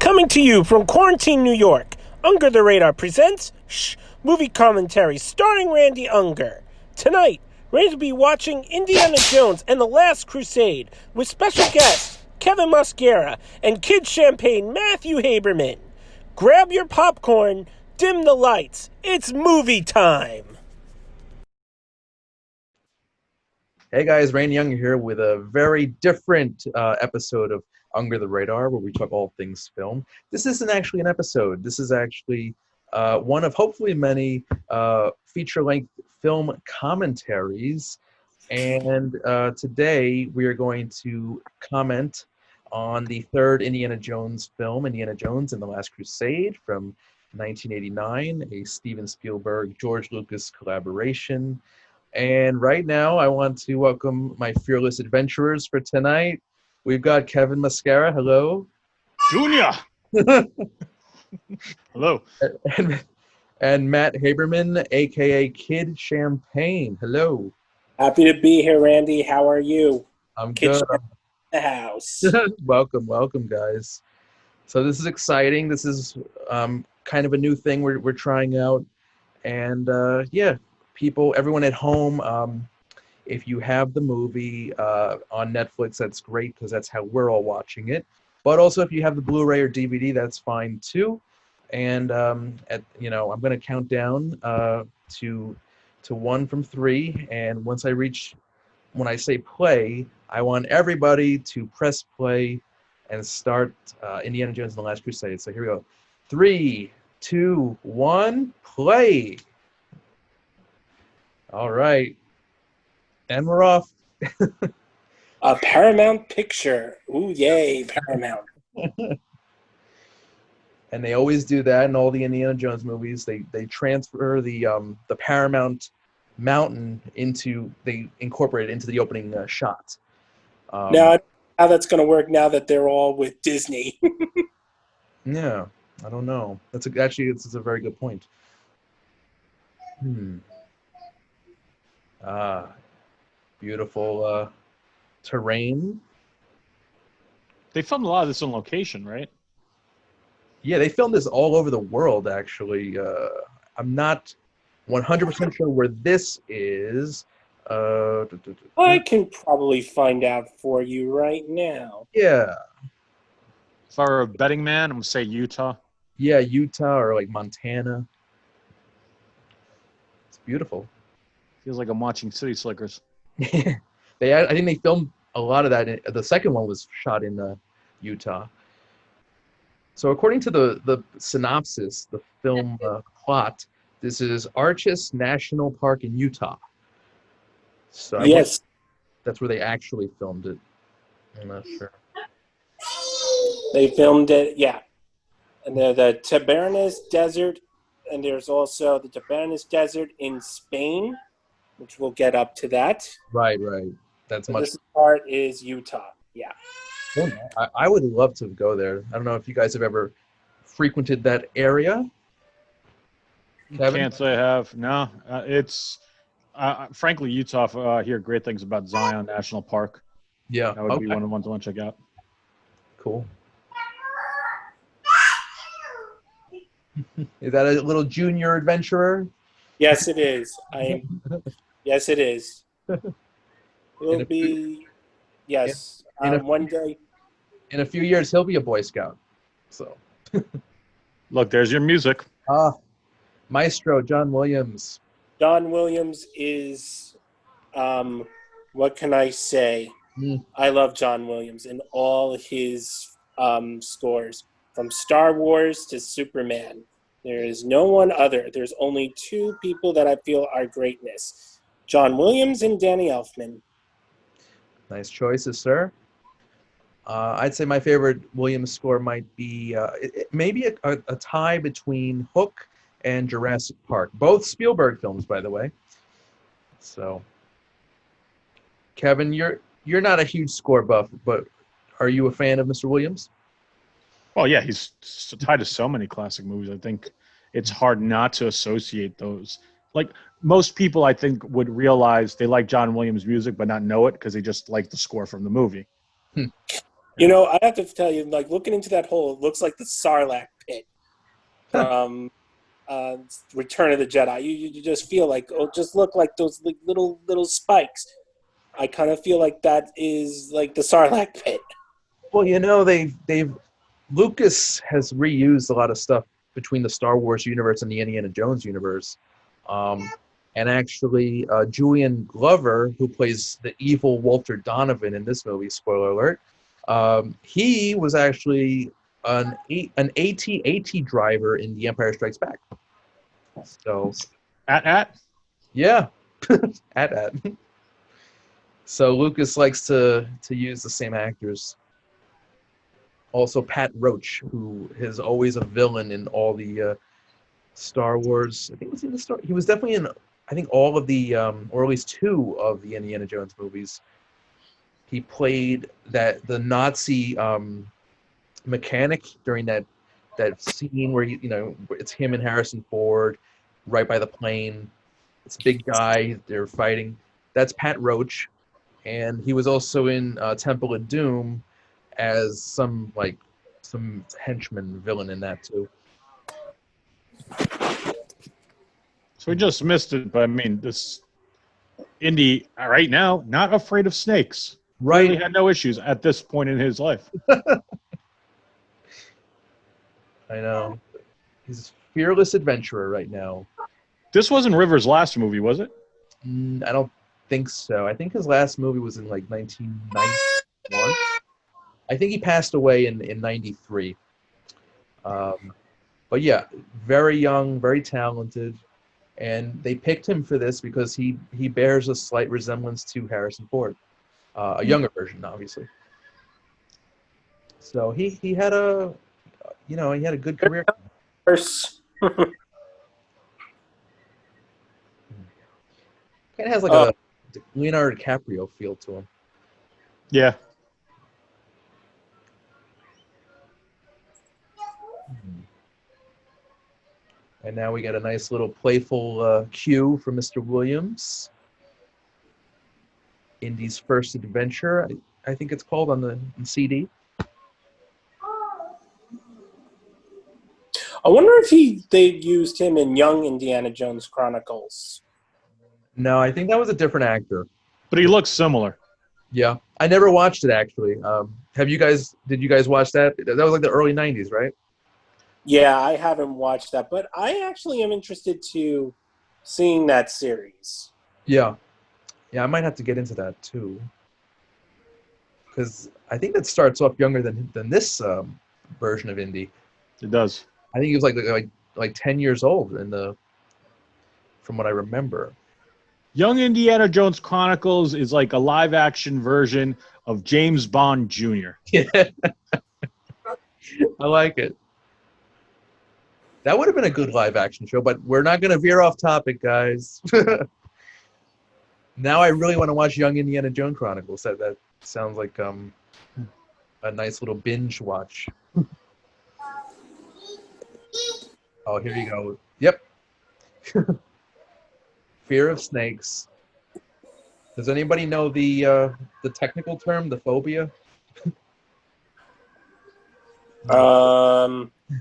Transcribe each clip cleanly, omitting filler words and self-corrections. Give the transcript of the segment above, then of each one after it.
Coming to you from quarantine New York, Unger the Radar presents Movie Commentaries starring Randy Unger. Tonight, we're to be watching Indiana Jones and the Last Crusade with special guests Kevin Mosquera and Kid Champagne Matthew Habermann. Grab your popcorn, dim the lights, it's movie time! Hey guys, Randy Unger here with a very different episode of Unger the Radar, where we talk all things film. This isn't actually an episode. This is actually one of hopefully many feature-length film commentaries. And today we are going to comment on the third Indiana Jones film, Indiana Jones and the Last Crusade from 1989, a Steven Spielberg, George Lucas collaboration. And right now, I want to welcome my fearless adventurers for tonight. We've got Kevin Mosquera. Hello. Junior. Hello. And Matt Habermann, a.k.a. Kid Champagne. Hello. Happy to be here, Randy. How are you? I'm Kid good. Champagne in the house. Welcome, guys. So this is exciting. This is kind of a new thing we're trying out. And yeah. People, everyone at home, if you have the movie on Netflix, that's great because that's how we're all watching it. But also, if you have the Blu-ray or DVD, that's fine too. And I'm going to count down to 1 from 3. And when I say play, I want everybody to press play and start Indiana Jones and the Last Crusade. So here we go. 3, 2, 1, play. All right. And we're off. A Paramount picture. Ooh, yay, Paramount. And they always do that in all the Indiana Jones movies. They transfer the Paramount mountain they incorporate it into the opening shot. Now, how that's going to work now that they're all with Disney. Yeah, I don't know. It's a very good point. Beautiful terrain. They filmed a lot of this on location, right? Yeah, they filmed this all over the world, actually. I'm not 100% sure where this is. I can probably find out for you right now. Yeah. If I were a betting man, I'm going to say Utah. Yeah, Utah or like Montana. It's beautiful. Feels like I'm watching City Slickers. I think they filmed a lot of that. The second one was shot in Utah. So according to the synopsis, the film plot, this is Arches National Park in Utah. So Yes. That's where they actually filmed it. I'm not sure. They filmed it, yeah. And the Tabernas Desert, and there's also the Tabernas Desert in Spain, which we'll get up to that. Right. That's much. This part is Utah. Yeah. I would love to go there. I don't know if you guys have ever frequented that area. Kevin? Can't say I have. No, it's frankly Utah. I hear great things about Zion National Park. Yeah, That would be one of the ones I want to check out. Cool. Is that a little junior adventurer? Yes, it is. Yes, it is. Will be. Yes. One day. In a few years, he'll be a Boy Scout. So. Look, there's your music. Maestro John Williams. John Williams is. What can I say? I love John Williams and all his scores, from Star Wars to Superman. There is no one other. There's only 2 people that I feel are greatness. John Williams and Danny Elfman. Nice choices, sir. I'd say my favorite Williams score might be maybe a tie between Hook and Jurassic Park. Both Spielberg films, by the way. So, Kevin, you're not a huge score buff, but are you a fan of Mr. Williams? Well, yeah, he's tied to so many classic movies. I think it's hard not to associate those. Like most people, I think, would realize they like John Williams' music but not know it because they just like the score from the movie. You know, I have to tell you, like looking into that hole, it looks like the Sarlacc pit from Return of the Jedi. You just feel like just look like those like, little spikes. I kind of feel like that is like the Sarlacc pit. Well, you know, they've Lucas has reused a lot of stuff between the Star Wars universe and the Indiana Jones universe. And actually, Julian Glover, who plays the evil Walter Donovan in this movie, spoiler alert, he was actually an AT-AT driver in The Empire Strikes Back. So, yeah, at. So Lucas likes to use the same actors. Also, Pat Roach, who is always a villain in all the Star Wars. I think was in the Star. He was definitely in. I think all of the, or at least 2 of the Indiana Jones movies. He played the Nazi mechanic during that scene where it's him and Harrison Ford right by the plane. It's a big guy. They're fighting. That's Pat Roach, and he was also in Temple of Doom as some henchman villain in that too. So we just missed it, but I mean, this Indy right now not afraid of snakes. Right, Really had no issues at this point in his life. I know. He's a fearless adventurer right now. This wasn't River's last movie, was it? I don't think so. I think his last movie was in like 1991. I think he passed away in 93. But yeah, very young, very talented. And they picked him for this because he bears a slight resemblance to Harrison Ford, a younger version, obviously. So he had a good career. Kind of has like a Leonardo DiCaprio feel to him. Yeah. And now we got a nice little playful cue from Mr. Williams. Indy's first adventure, I think it's called on the CD. I wonder if they used him in Young Indiana Jones Chronicles. No, I think that was a different actor. But he looks similar. Yeah, I never watched it actually. Did you guys watch that? That was like the early 90s, right? Yeah, I haven't watched that, but I actually am interested to seeing that series. Yeah, I might have to get into that too, because I think that starts off younger than this version of Indy. It does. I think he was like 10 years old from what I remember. Young Indiana Jones Chronicles is like a live-action version of James Bond Jr. Yeah, I like it. That would have been a good live-action show, but we're not going to veer off topic, guys. Now I really want to watch Young Indiana Jones Chronicles. That sounds like a nice little binge watch. Oh, here you go. Yep. Fear of snakes. Does anybody know the technical term, the phobia?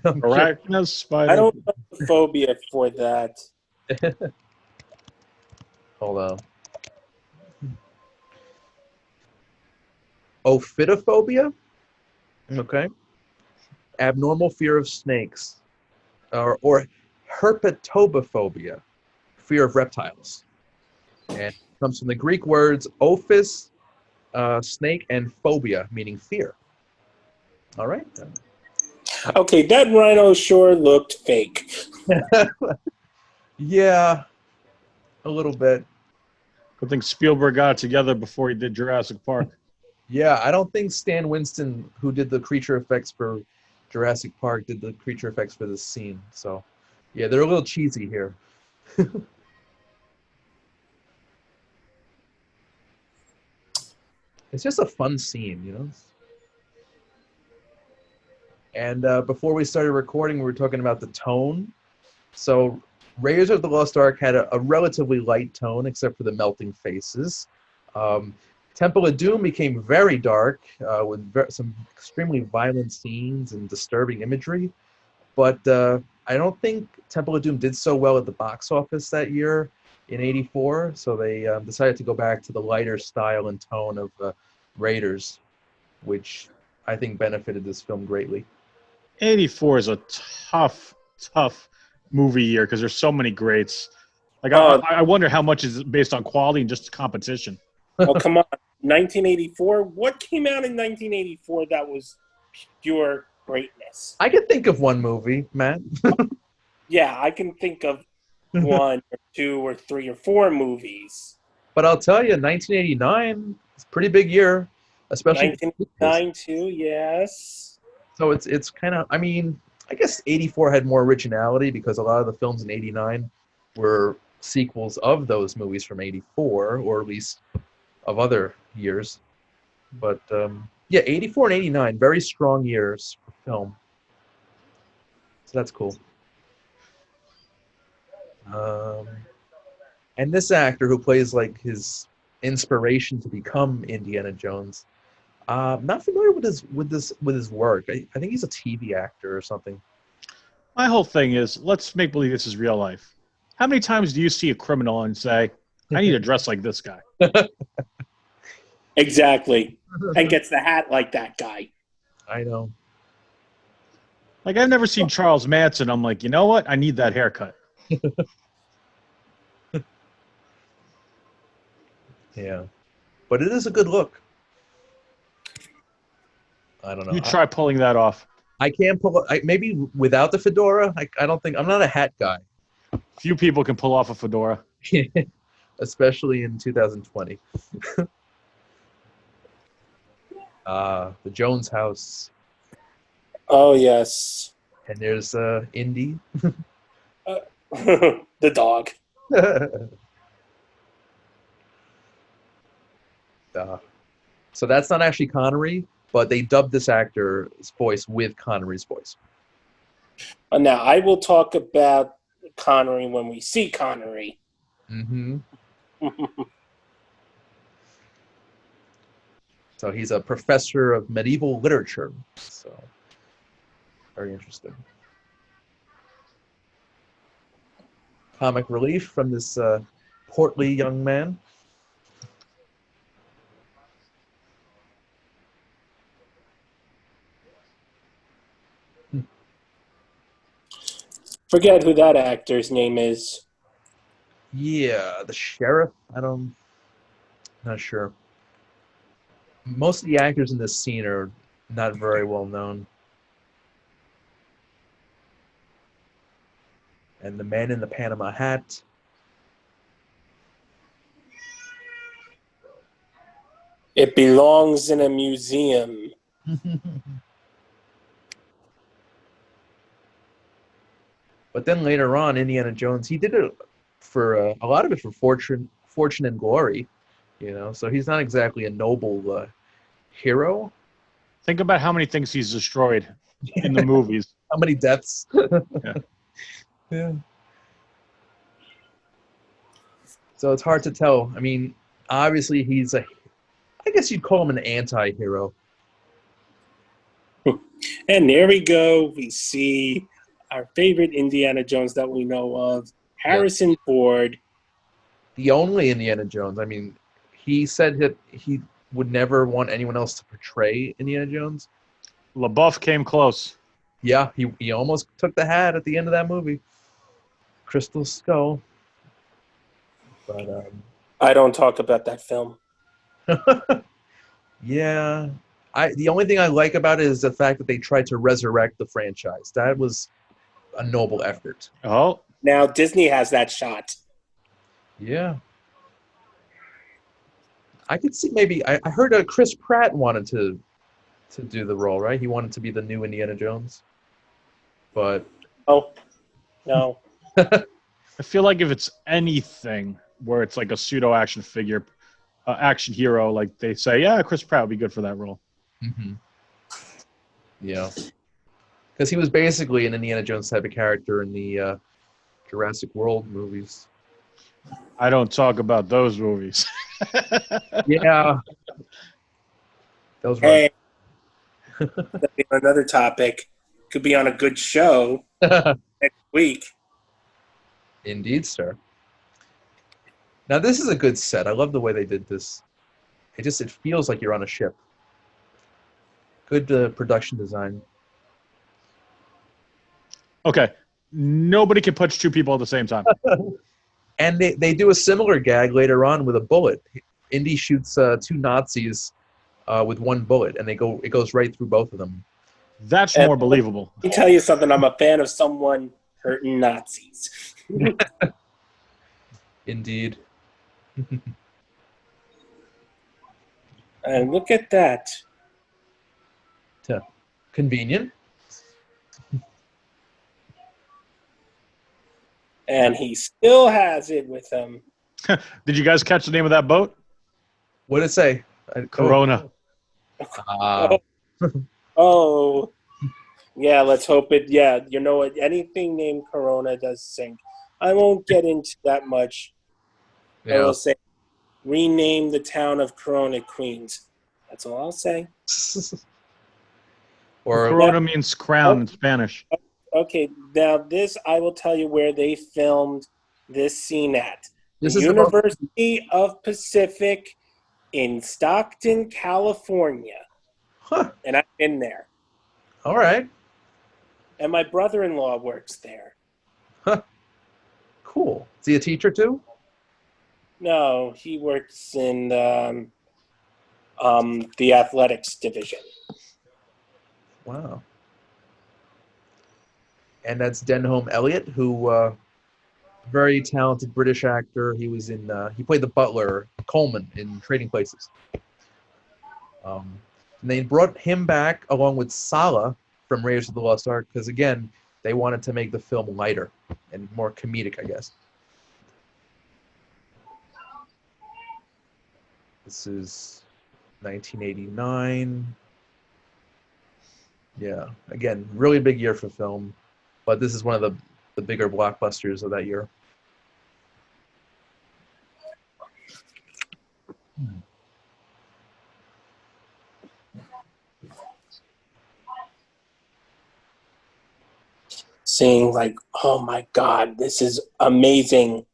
Arachnus spider. I don't know the phobia for that. Hold on. Ophidiophobia? Okay. Abnormal fear of snakes. Or herpetobophobia, fear of reptiles. And it comes from the Greek words ophis, snake, and phobia, meaning fear. All right. Okay, that rhino sure looked fake. Yeah, a little bit. Good thing Spielberg got it together before he did Jurassic Park. Yeah, I don't think Stan Winston, who did the creature effects for Jurassic Park, did the creature effects for this scene. So, yeah, they're a little cheesy here. It's just a fun scene, you know? And before we started recording, we were talking about the tone. So Raiders of the Lost Ark had a relatively light tone, except for the melting faces. Temple of Doom became very dark with some extremely violent scenes and disturbing imagery. But I don't think Temple of Doom did so well at the box office that year in '84, so they decided to go back to the lighter style and tone of Raiders, which I think benefited this film greatly. 84 is a tough movie year because there's so many greats. Like Oh, I wonder how much is based on quality and just competition. oh, come on. 1984? What came out in 1984 that was pure greatness? I can think of one movie, Matt. Yeah, I can think of 1 or 2 or 3 or 4 movies. But I'll tell you, 1989 is a pretty big year, especially 1989 too, yes. So it's kind of, I mean, I guess 84 had more originality because a lot of the films in 89 were sequels of those movies from 84, or at least of other years. But yeah, 84 and 89, very strong years for film. So that's cool. And this actor who plays like his inspiration to become Indiana Jones, not familiar with his work. I think he's a TV actor or something. My whole thing is, let's make believe this is real life. How many times do you see a criminal and say, I need to dress like this guy? Exactly. And gets the hat like that guy. I know. Like, I've never seen Charles Manson. I'm like, you know what? I need that haircut. Yeah. But it is a good look. I don't know. You try pulling that off. I can't pull it. Maybe without the fedora. I don't think I'm not a hat guy, Few people can pull off a fedora. especially in 2020. The Jones house, Oh, yes. and there's Indy. The dog. So that's not actually Connery, but they dubbed this actor's voice with Connery's voice. Now, I will talk about Connery when we see Connery. Mm-hmm. So he's a professor of medieval literature. So very interesting. Comic relief from this portly young man. Forget who that actor's name is. Yeah, the sheriff. Not sure. Most of the actors in this scene are not very well known. And the man in the Panama hat. It belongs in a museum. But then later on, Indiana Jones, he did it for a lot of it for fortune and glory, you know. So he's not exactly a noble hero. Think about how many things he's destroyed in the movies. How many deaths? Yeah. Yeah. So it's hard to tell. I mean, obviously I guess you'd call him an anti-hero. And there we go. We see our favorite Indiana Jones that we know of, Harrison Ford. The only Indiana Jones. I mean, he said that he would never want anyone else to portray Indiana Jones. LaBeouf came close. Yeah, he almost took the hat at the end of that movie. Crystal Skull. But I don't talk about that film. yeah. The only thing I like about it is the fact that they tried to resurrect the franchise. That was a noble effort. Oh, Now, Disney has that shot. Yeah. I could see maybe I heard Chris Pratt wanted to do the role, right? He wanted to be the new Indiana Jones. But Oh, no. I feel like if it's anything where it's like a pseudo action figure, action hero, like they say, yeah, Chris Pratt would be good for that role. mm-hmm. Yeah. Because he was basically an Indiana Jones type of character in the Jurassic World movies. I don't talk about those movies. Yeah, those were. Hey, that'd be another topic. Could be on a good show next week. Indeed, sir. Now this is a good set. I love the way they did this. It feels like you're on a ship. Good production design. Okay. Nobody can punch two people at the same time. And they do a similar gag later on with a bullet. Indy shoots two Nazis with one bullet, and it goes right through both of them. That's And more believable. let me tell you something. I'm a fan of someone hurting Nazis. Indeed. And look at that. Convenient. And he still has it with him. Did you guys catch the name of that boat? What did it say? Corona. Oh, yeah, let's hope it. Yeah, you know what? Anything named Corona does sink. I won't get into that much. I Yeah. will say, rename the town of Corona, Queens. That's all I'll say. Or Corona means crown in Spanish. Okay, now this, I will tell you where they filmed this scene at. this The is University of Pacific in Stockton, California. Huh. And I've been there. All right. And my brother-in-law works there. Cool. Is he a teacher too? No, he works in the athletics division. Wow. And that's Denholm Elliott, who very talented British actor. He was in he played the butler Coleman in Trading Places. And they brought him back along with Sala from Raiders of the Lost Ark because again they wanted to make the film lighter and more comedic, I guess. This is 1989. Yeah, again, really big year for film, but this is one of the bigger blockbusters of that year. Saying like, oh my God, this is amazing.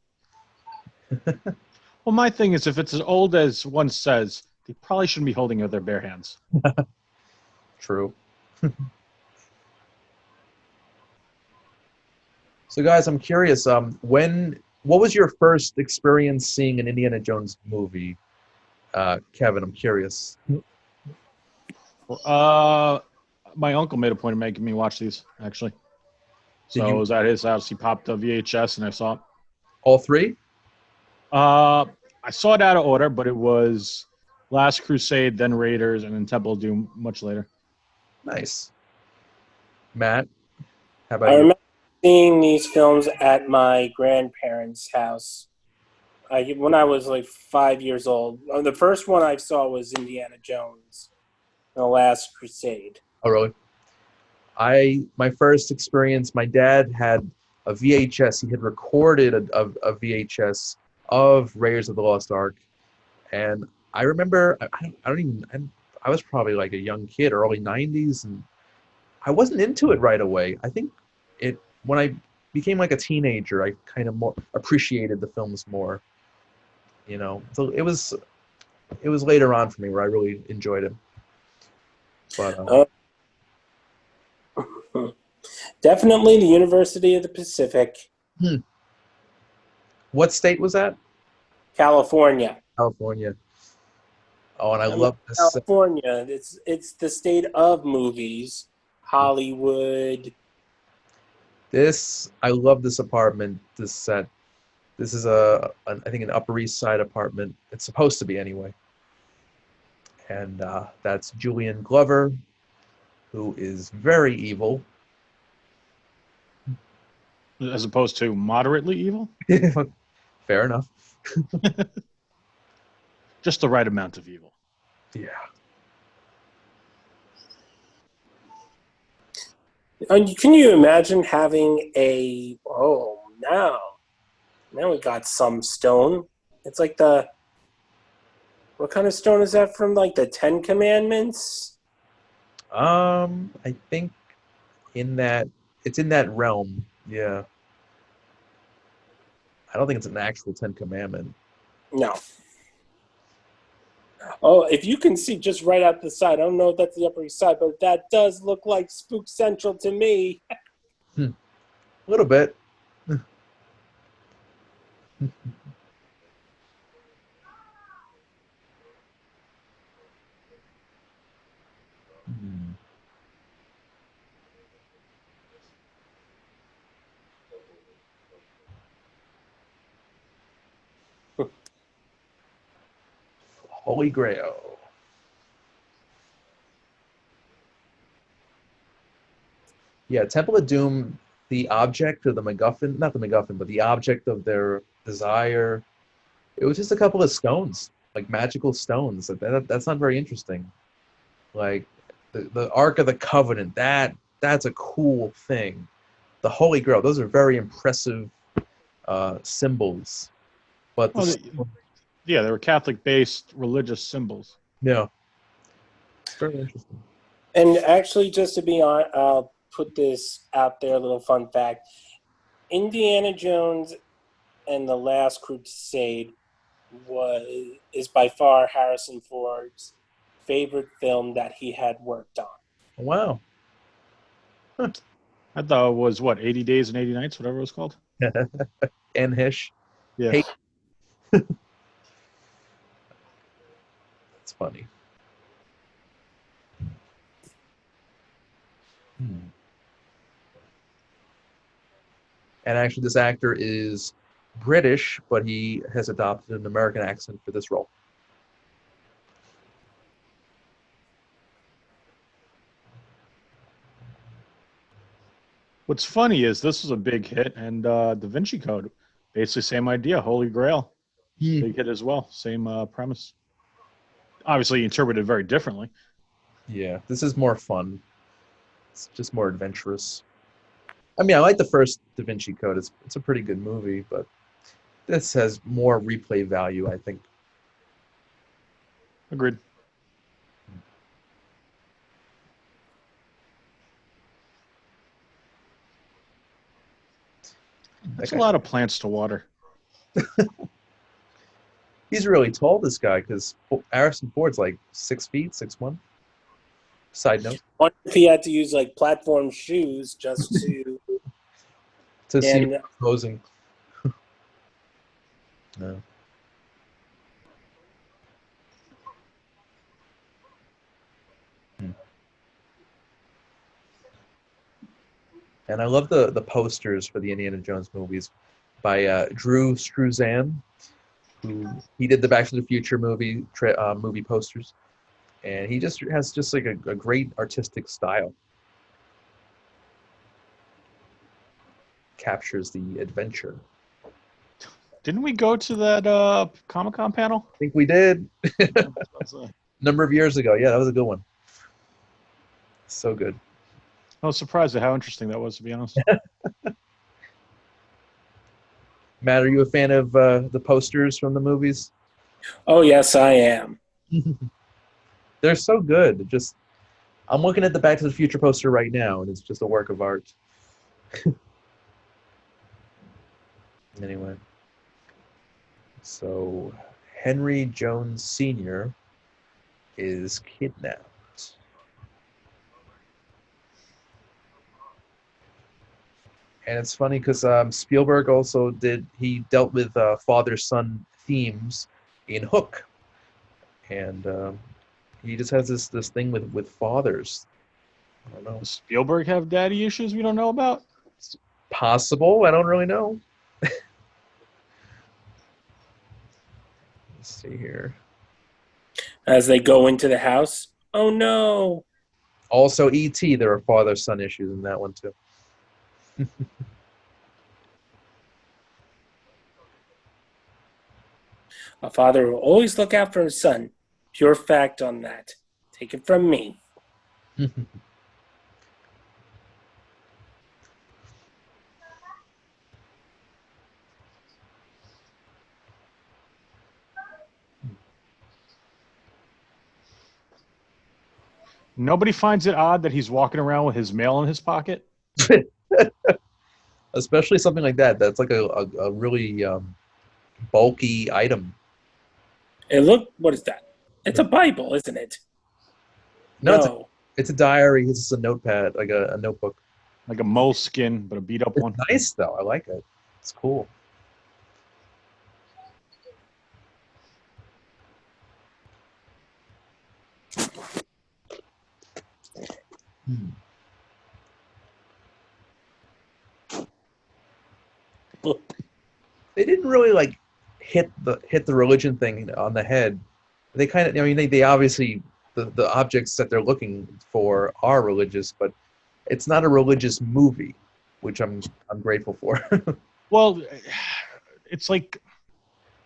Well, my thing is, if it's as old as one says, they probably shouldn't be holding it with their bare hands. True. So, guys, I'm curious. What was your first experience seeing an Indiana Jones movie? Kevin, I'm curious. My uncle made a point of making me watch these, actually. So I was at his house. He popped a VHS, and I saw it. All three? I saw it out of order, but it was Last Crusade, then Raiders, and then Temple of Doom much later. Nice. Matt, how about I you? remember seeing these films at my grandparents' house when I was like 5 years old. The first one I saw was Indiana Jones, The Last Crusade. Oh, really? My first experience, my dad had a VHS. He had recorded a VHS of Raiders of the Lost Ark, and I remember I was probably like a young kid, early '90s, and I wasn't into it right away. I think when I became like a teenager, I kind of more appreciated the films more. You know, so it was later on for me where I really enjoyed it. But Definitely the University of the Pacific, what state was that? California. California. Oh, and I I mean, love this. California. It's the state of movies, Hollywood. I love this apartment, this set. This is I think an Upper East Side apartment. It's supposed to be anyway. And that's Julian Glover, who is very evil. As opposed to moderately evil? Fair enough. Just the right amount of evil. Yeah. And can you imagine having now we got some stone. It's like the What kind of stone is that from? Like the Ten Commandments? I think it's in that realm. Yeah. I don't think it's an actual Ten Commandment. No. Oh, if you can see just right out the side, I don't know if that's the Upper East Side, but that does look like Spook Central to me. A little bit. Hmm. Holy Grail. Yeah, Temple of Doom, the object or the MacGuffin, not the MacGuffin, but the object of their desire, it was just a couple of stones, like magical stones. That's not very interesting. Like the Ark of the Covenant, that's a cool thing. The Holy Grail, those are very impressive symbols. But Oh, yeah, they were Catholic-based religious symbols. yeah, it's very interesting. And actually, just to be on, I'll put this out there, a little fun fact. Indiana Jones and the Last Crusade is by far Harrison Ford's favorite film that he had worked on. Wow. I thought it was, what, 80 Days and 80 Nights, whatever it was called? And Hish. Yeah. Hey. It's funny. And actually, this actor is British, but he has adopted an American accent for this role. What's funny is this was a big hit, and Da Vinci Code, basically same idea, Holy Grail, big hit as well, same premise. Obviously interpreted very differently. Yeah, this is more fun. It's just more adventurous. I mean, I like the first Da Vinci Code. It's a pretty good movie, but this has more replay value, I think. Agreed. That's a lot of plants to water. He's really tall, this guy, because Harrison Ford's like 6 feet, 6'1". Side note. I wonder if he had to use like platform shoes just to see posing. No. And I love the posters for the Indiana Jones movies by Drew Struzan, who he did the Back to the Future movie posters, and he just has just like a great artistic style. Captures the adventure. Didn't we go to that Comic-Con panel? I think we did. Number of years ago. Yeah, that was a good one. So good. I was surprised at how interesting that was, to be honest. Matt, are you a fan of the posters from the movies? Oh, yes, I am. They're so good. I'm looking at the Back to the Future poster right now, and it's just a work of art. Anyway. So, Henry Jones Sr. is kidnapped. And it's funny because Spielberg also dealt with father-son themes in Hook. And he just has this thing with fathers. I don't know. Does Spielberg have daddy issues we don't know about? It's possible. I don't really know. Let's see here. As they go into the house, oh no. Also, E.T., there are father-son issues in that one, too. A father will always look out for his son. Pure fact on that. Take it from me. Nobody finds it odd that he's walking around with his mail in his pocket. Especially something like that. That's like a really bulky item. And look, what is that? It's a Bible, isn't it? No, No. it's a diary. It's just a notepad, like a notebook. Like a moleskin, but a beat up It's one. nice though. I like it. It's cool. Hmm. They didn't really like hit the religion thing on the head. They kind of, I mean, they obviously the objects that they're looking for are religious, but it's not a religious movie, which I'm grateful for. Well, it's like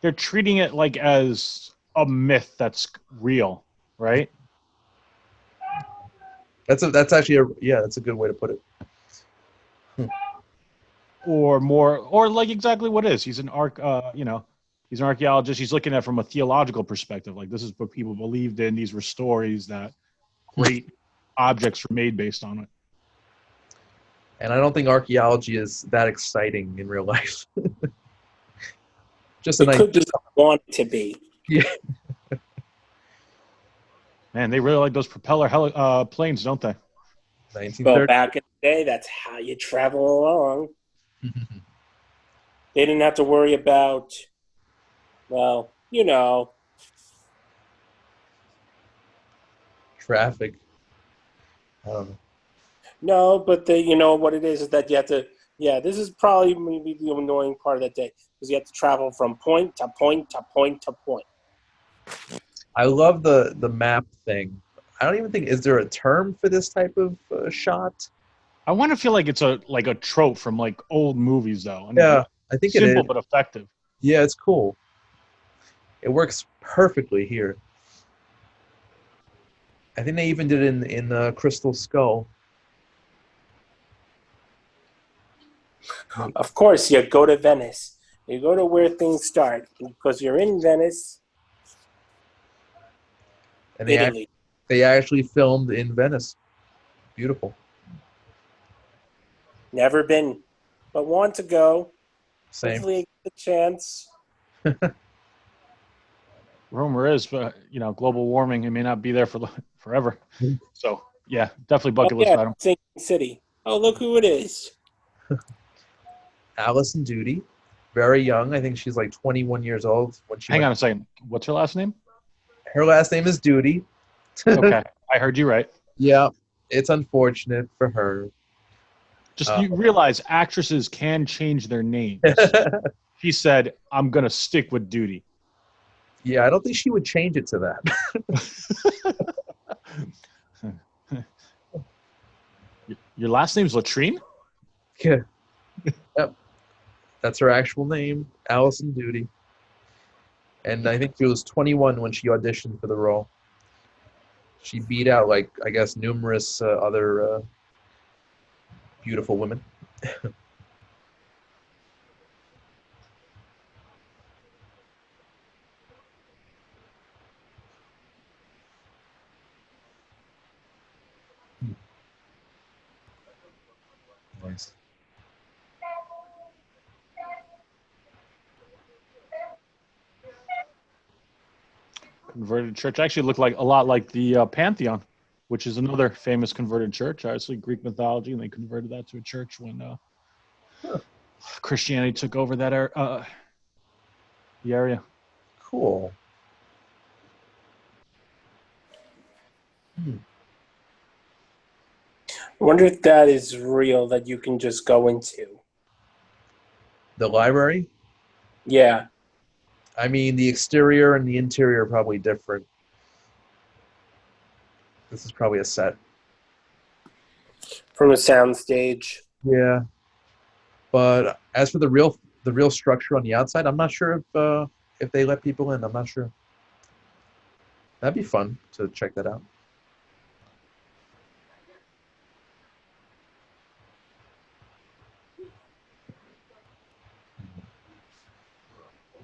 they're treating it like as a myth that's real, right? That's actually that's a good way to put it. Or more, or like exactly what it is. He's an he's an archaeologist. He's looking at it from a theological perspective. Like this is what people believed in. These were stories that great objects were made based on it. And I don't think archaeology is that exciting in real life. Just a It nice, could just want it to be. yeah. Man, they really like those propeller planes, don't they? Well, 1930. back in the day, that's how you travel along. They didn't have to worry about, well, Traffic. I don't know. No, but what it is that you have to. Yeah, this is probably maybe the annoying part of that day because you have to travel from point to point to point to point. I love the map thing. I don't even think, is there a term for this type of shot? I want to feel like it's a trope from like old movies, though. And Yeah, I think it is. simple but effective. Yeah, it's cool. It works perfectly here. I think they even did it in the Crystal Skull. Of course, you go to Venice. You go to where things start because you're in Venice, And Italy. they actually filmed in Venice. Beautiful. Never been, but want to go. Same. Hopefully, get the chance. Rumor is, global warming, it may not be there for forever. So, yeah, definitely bucket list item. Sinking City. Oh, look who it is. Alison Doody, very young. I think she's like 21 years old when she. Hang on a second. What's her last name? Her last name is Doody. Okay, I heard you right. Yeah, it's unfortunate for her. Just you realize actresses can change their names. She said, "I'm gonna stick with Duty." Yeah, I don't think she would change it to that. Your last name's Latrine? Yeah. Yep. That's her actual name, Alison Doody. And I think she was 21 when she auditioned for the role. She beat out, like, I guess, numerous other beautiful women. Nice. Converted church actually looked like a lot like the Pantheon, which is another famous converted church. Obviously, Greek mythology, and they converted that to a church when Christianity took over that the area. Cool. I wonder if that is real that you can just go into. The library? Yeah. I mean, the exterior and the interior are probably different. This is probably a set. From a soundstage. Yeah. But as for the real structure on the outside, I'm not sure if they let people in. I'm not sure. That'd be fun to check that out.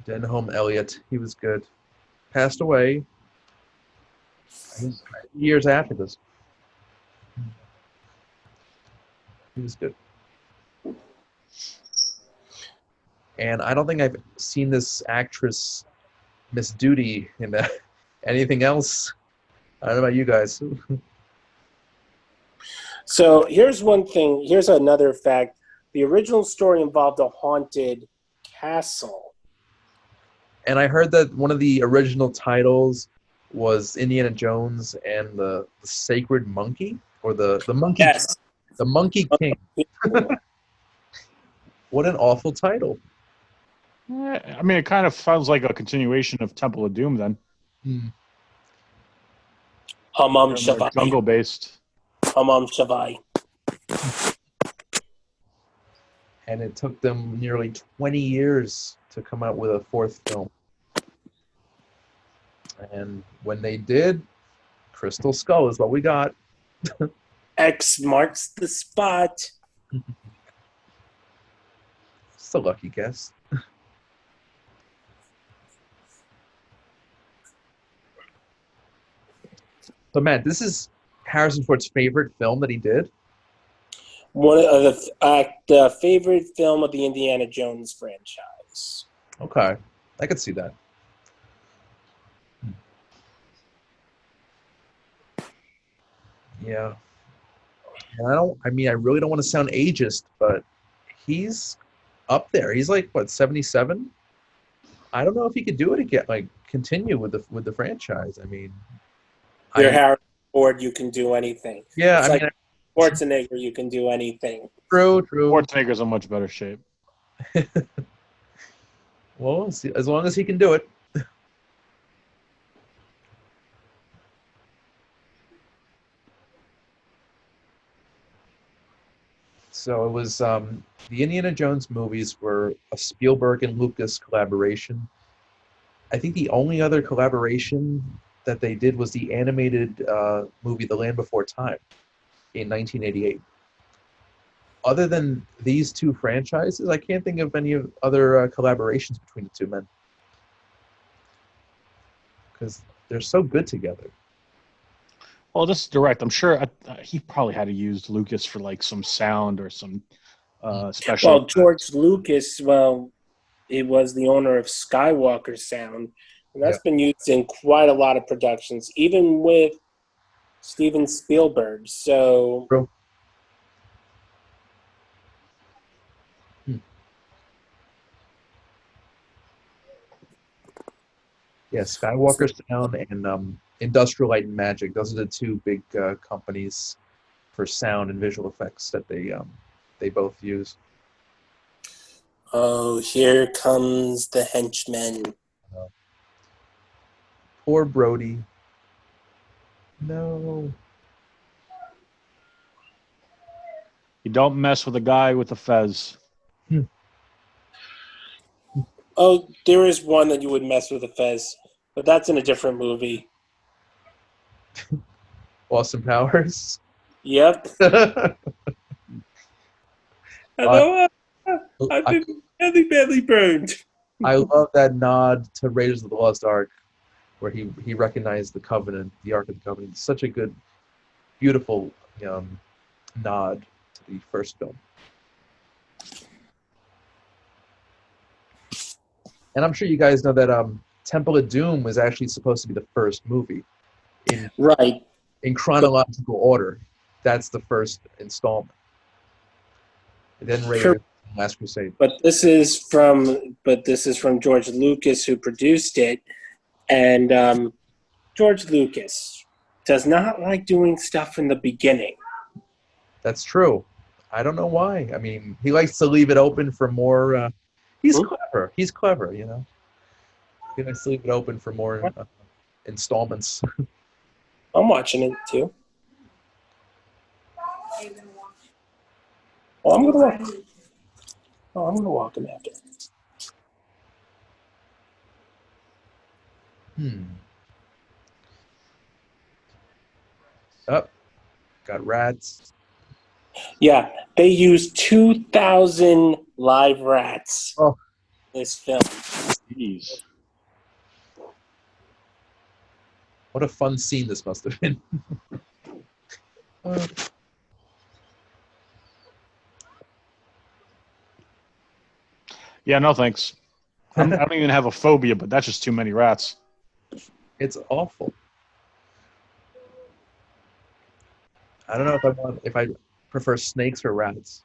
Denholm Elliott, he was good. Passed away years after this. He was good. And I don't think I've seen this actress, Miss Duty, in anything else. I don't know about you guys. So here's one thing. Here's another fact. The original story involved a haunted castle. And I heard that one of the original titles was Indiana Jones and the Sacred Monkey, or the Monkey Yes. the Monkey King. What an awful title. I mean, it kind of sounds like a continuation of Temple of Doom then. Shavai. Jungle based. Shavai. And it took them nearly 20 years to come out with a fourth film. And when they did, Crystal Skull is what we got. X marks the spot. It's a lucky guess. So, Matt, this is Harrison Ford's favorite film that he did. One of the favorite film of the Indiana Jones franchise. Okay, I could see that. Yeah. And I really don't want to sound ageist, but he's up there. He's like, what, 77? I don't know if he could do it again, like continue with the franchise. I mean, You're Harrison Ford, you can do anything. Yeah, it's I like mean, Schwarzenegger, you can do anything. True. Schwarzenegger's in much better shape. Well, see, as long as he can do it. So it was the Indiana Jones movies were a Spielberg and Lucas collaboration. I think the only other collaboration that they did was the animated movie The Land Before Time in 1988. Other than these two franchises, I can't think of any other collaborations between the two men. Because they're so good together. Well, this is direct. I'm sure he probably had to use Lucas for like some sound or some special. Well, George Lucas, it was the owner of Skywalker Sound, and that's been used in quite a lot of productions, even with Steven Spielberg. So, True. Yeah, Skywalker Sound and Industrial Light and Magic. Those are the two big companies for sound and visual effects that they both use. oh, here comes the henchman. Poor Brody. No. You don't mess with a guy with a fez. Oh, there is one that you would mess with a fez, but that's in a different movie. Austin Powers. Yep. Hello, I've been badly burned. I love that nod to Raiders of the Lost Ark, where he recognized the Covenant, the Ark of the Covenant. It's such a good, beautiful nod to the first film. And I'm sure you guys know that Temple of Doom was actually supposed to be the first movie. In chronological order. That's the first installment. And then Raiders and Last Crusade. But this is from George Lucas, who produced it, and George Lucas does not like doing stuff in the beginning. That's true. I don't know why. I mean, he likes to leave it open for more. He's clever. He's clever, you know. He likes to leave it open for more installments. I'm watching it too. Oh, I'm gonna walk him after. Oh, got rats. Yeah, they used 2,000 live rats in this film. Jeez. What a fun scene this must have been. Yeah, no thanks. I don't even have a phobia, but that's just too many rats. It's awful. I don't know if I prefer snakes or rats.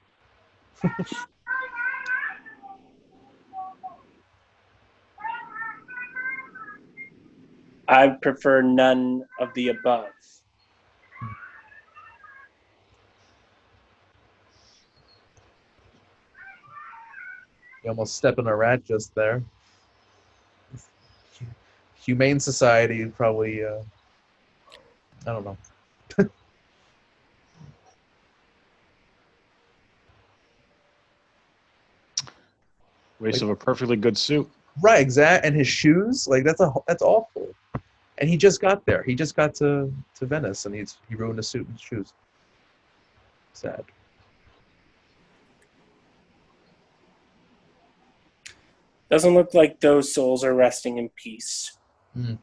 I prefer none of the above. You almost stepped on a rat just there. Humane Society probably, I don't know. Waste of a perfectly good suit. Right, exact. And his shoes, like that's awful. And he just got there. He just got to Venice, and he ruined his suit and shoes. Sad. Doesn't look like those souls are resting in peace. Mm.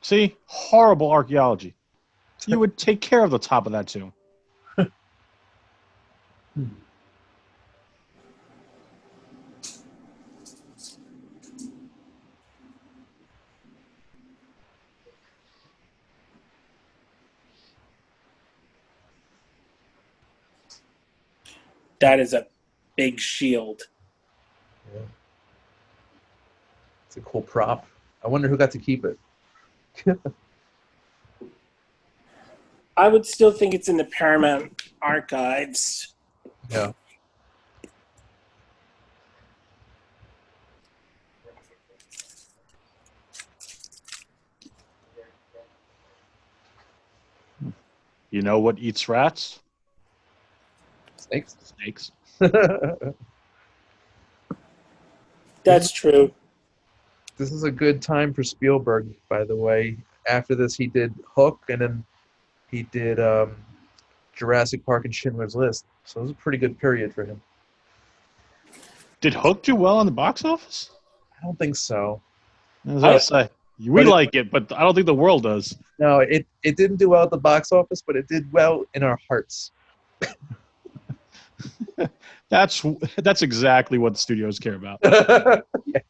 See, horrible archaeology. You would take care of the top of that tomb. That is a big shield. Yeah. It's a cool prop. I wonder who got to keep it. I would still think it's in the Paramount archives. Yeah. You know what eats rats? Snakes. Snakes. That's true. This is a good time for Spielberg, by the way. After this, he did Hook, and then he did Jurassic Park and Schindler's List. So it was a pretty good period for him. Did Hook do well on the box office? I don't think so. As I say, we like it, but I don't think the world does. No, it didn't do well at the box office, but it did well in our hearts. That's exactly what the studios care about. Yeah.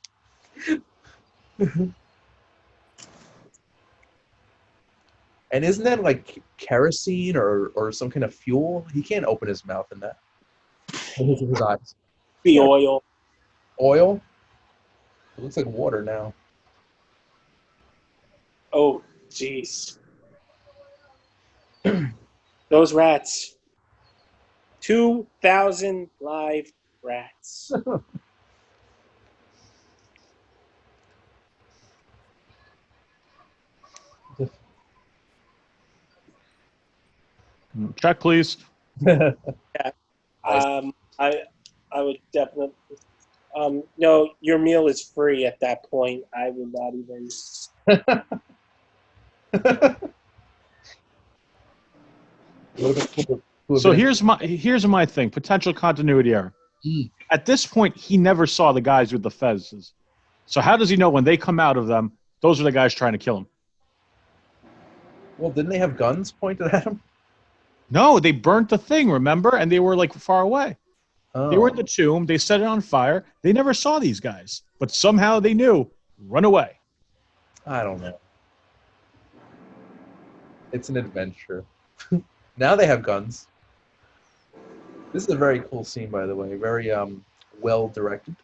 And isn't that like kerosene or some kind of fuel? He can't open his mouth in that. His eyes. The oil. Oil? It looks like water now. Oh, jeez. Those rats. 2,000 live rats. Check, please. Yeah. I would definitely. No, your meal is free at that point. I would not even. So here's my thing. Potential continuity error. At this point, he never saw the guys with the fezzes. So how does he know when they come out of them, those are the guys trying to kill him? Well, didn't they have guns pointed at him? No, they burnt the thing, remember? And they were like far away. Oh. They were in the tomb. They set it on fire. They never saw these guys. But somehow they knew. Run away. I don't know. It's an adventure. Now they have guns. This is a very cool scene, by the way. Very well directed.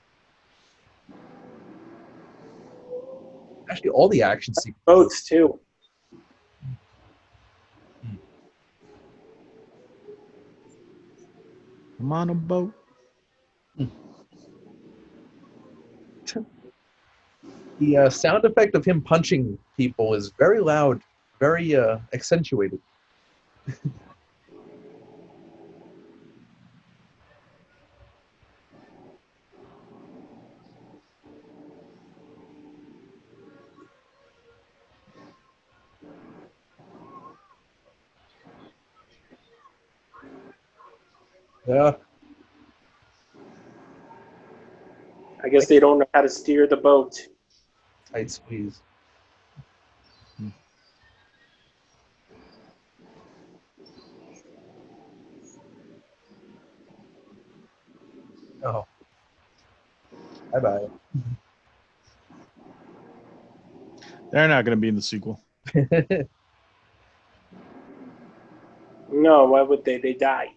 Actually, all the action sequences. Boats, too. I'm on a boat. The sound effect of him punching people is very loud, very accentuated. Yeah. I guess they don't know how to steer the boat. Tight squeeze. Oh. Bye-bye. They're not going to be in the sequel. No, why would they? They died.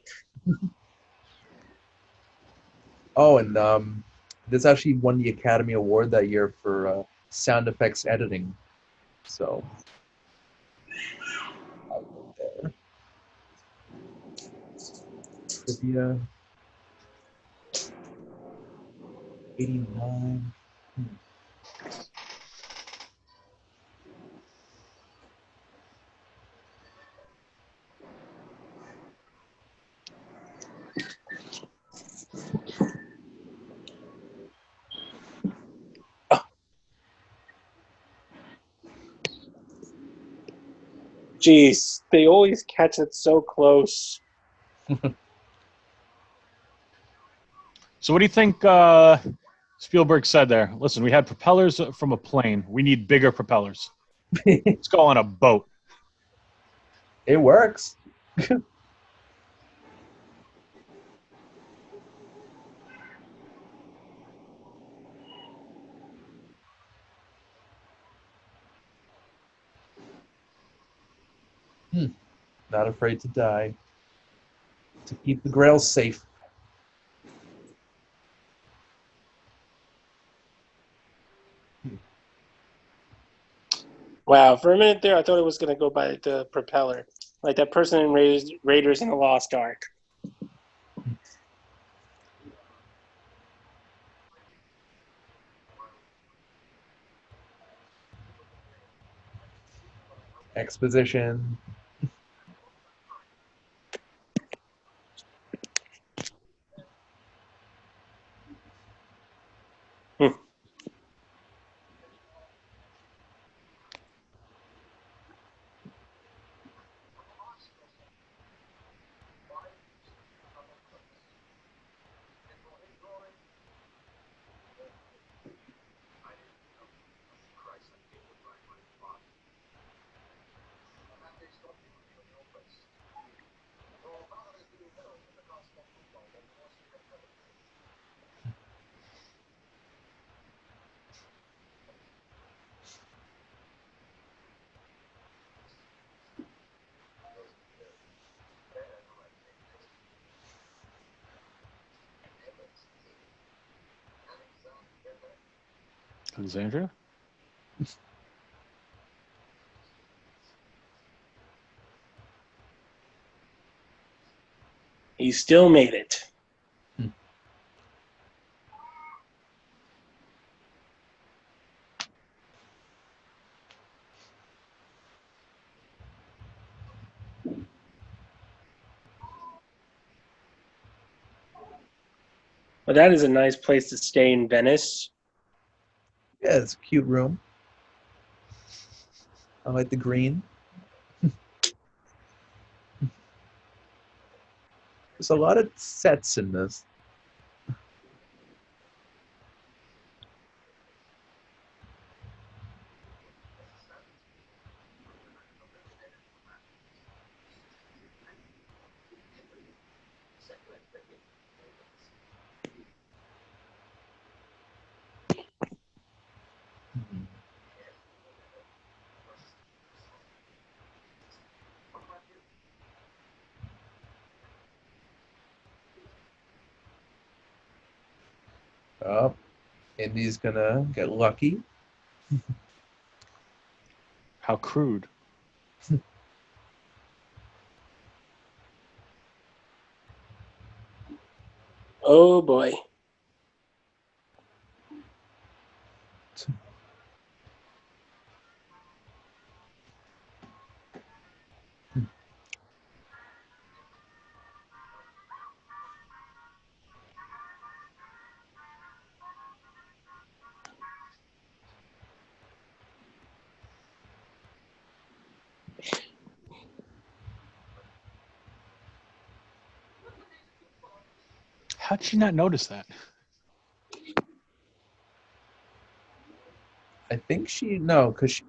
Oh, and this actually won the Academy Award that year for sound effects editing. So, I'll go there. Trivia. 89. Jeez, they always catch it so close. So what do you think Spielberg said there? Listen, we had propellers from a plane. We need bigger propellers. Let's go on a boat. It works. Not afraid to die. To keep the Grail safe. Wow, for a minute there, I thought it was going to go by the propeller. Like that person in Raiders in the Lost Ark. Exposition. Alexandria? He still made it. Well, that is a nice place to stay in Venice. Yeah, it's a cute room. I like the green. There's a lot of sets in this. Oh, Indy's gonna get lucky. How crude. Oh boy. How did she not notice that? I think because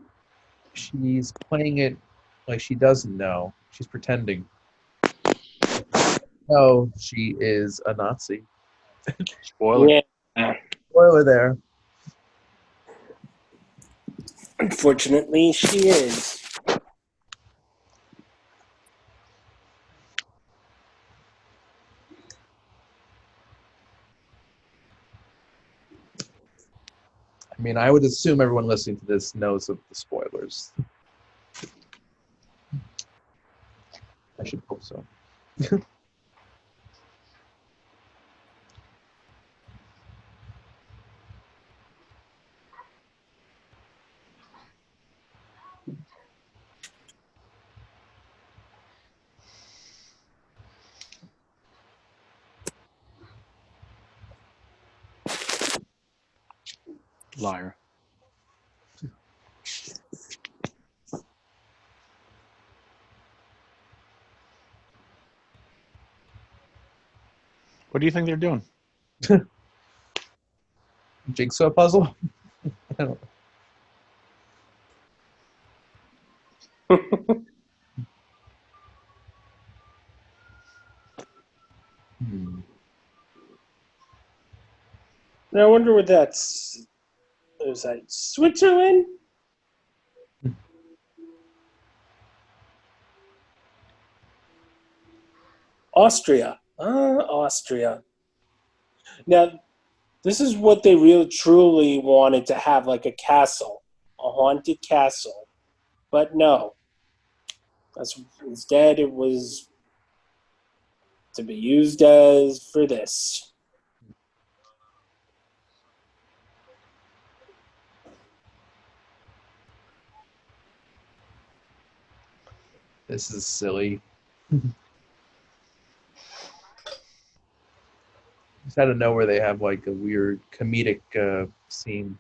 she's playing it like she doesn't know. She's pretending. No, she is a Nazi. Spoiler. Yeah. Spoiler there. Unfortunately, she is. I mean, I would assume everyone listening to this knows of the spoilers. I should hope so. Liar. What do you think they're doing? Jigsaw puzzle? I don't Hmm. Now, I wonder what that's. Is that Switzerland? Austria. Austria. Now, this is what they really truly wanted to have, like a castle, a haunted castle. But no. Instead, it was to be used as for this. This is silly. Just out of nowhere, they have like a weird comedic scene.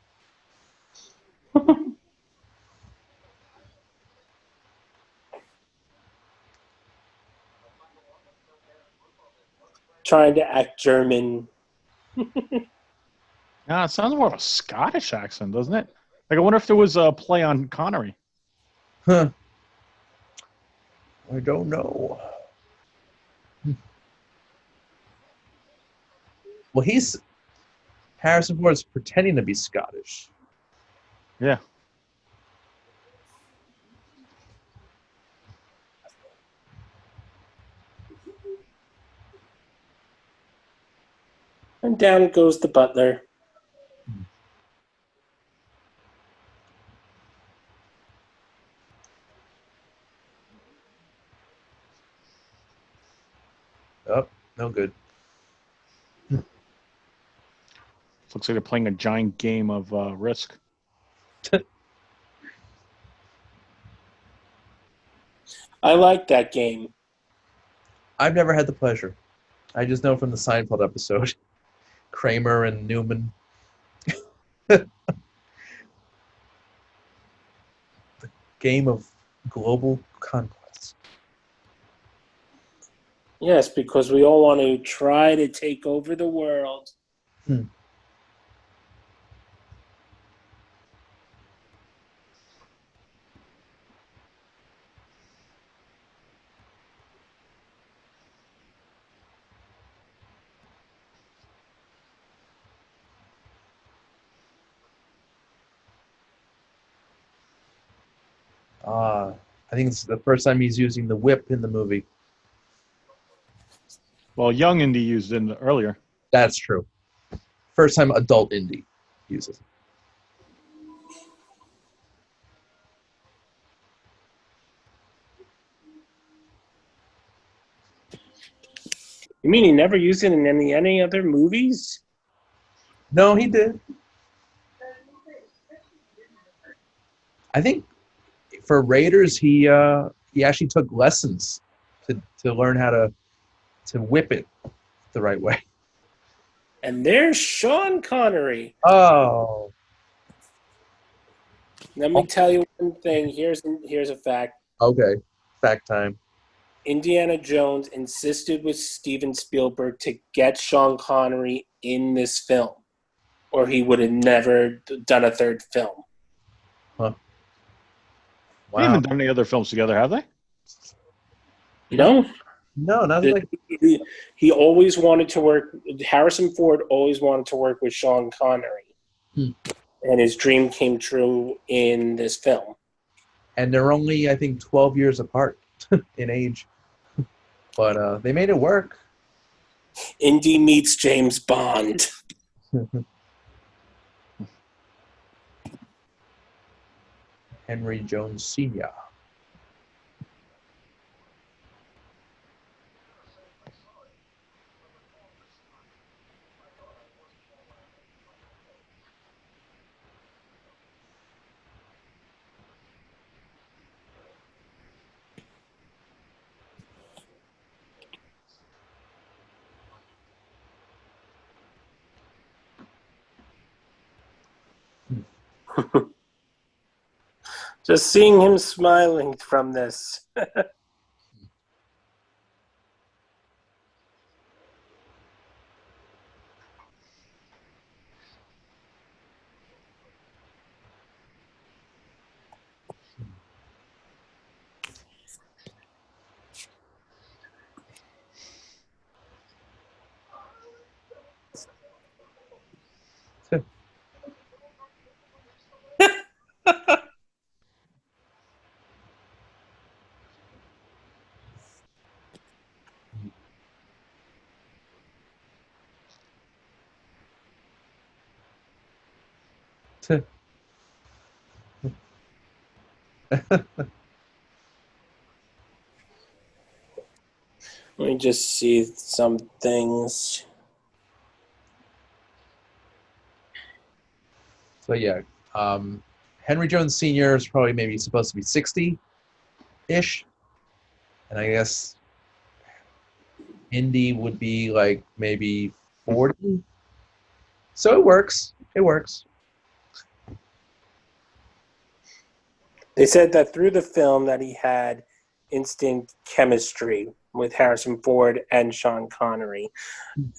Trying to act German. Yeah, it sounds more of a Scottish accent, doesn't it? Like, I wonder if there was a play on Connery. Huh. I don't know. Well, Harrison Ford's pretending to be Scottish. Yeah. And down goes the butler. Oh, no good. Looks like they're playing a giant game of Risk. I like that game. I've never had the pleasure. I just know from the Seinfeld episode, Kramer and Newman. The game of global conquest. Yes, because we all want to try to take over the world. I think it's the first time he's using the whip in the movie. Well, young Indy used it earlier. That's true. First time adult Indy uses it. You mean he never used it in any other movies? No, he did. I think for Raiders, he actually took lessons to learn how to whip it the right way. And there's Sean Connery. Oh, Let me tell you one thing. Here's a fact. okay. Fact time. Indiana Jones insisted with Steven Spielberg to get Sean Connery in this film, or he would have never done a third film. Huh. They Wow. haven't done any other films together, have they? No, No, not like. he always wanted to work. Harrison Ford always wanted to work with Sean Connery, and his dream came true in this film. And they're only, I think, 12 years apart in age. But they made it work. Indy meets James Bond. Henry Jones Sr. Just seeing him smiling from this. Let me just see some things. So yeah, Henry Jones Sr. is probably maybe supposed to be 60-ish, and I guess Indy would be like maybe 40. So it works. It works. They said that through the film that he had instant chemistry with Harrison Ford and Sean Connery.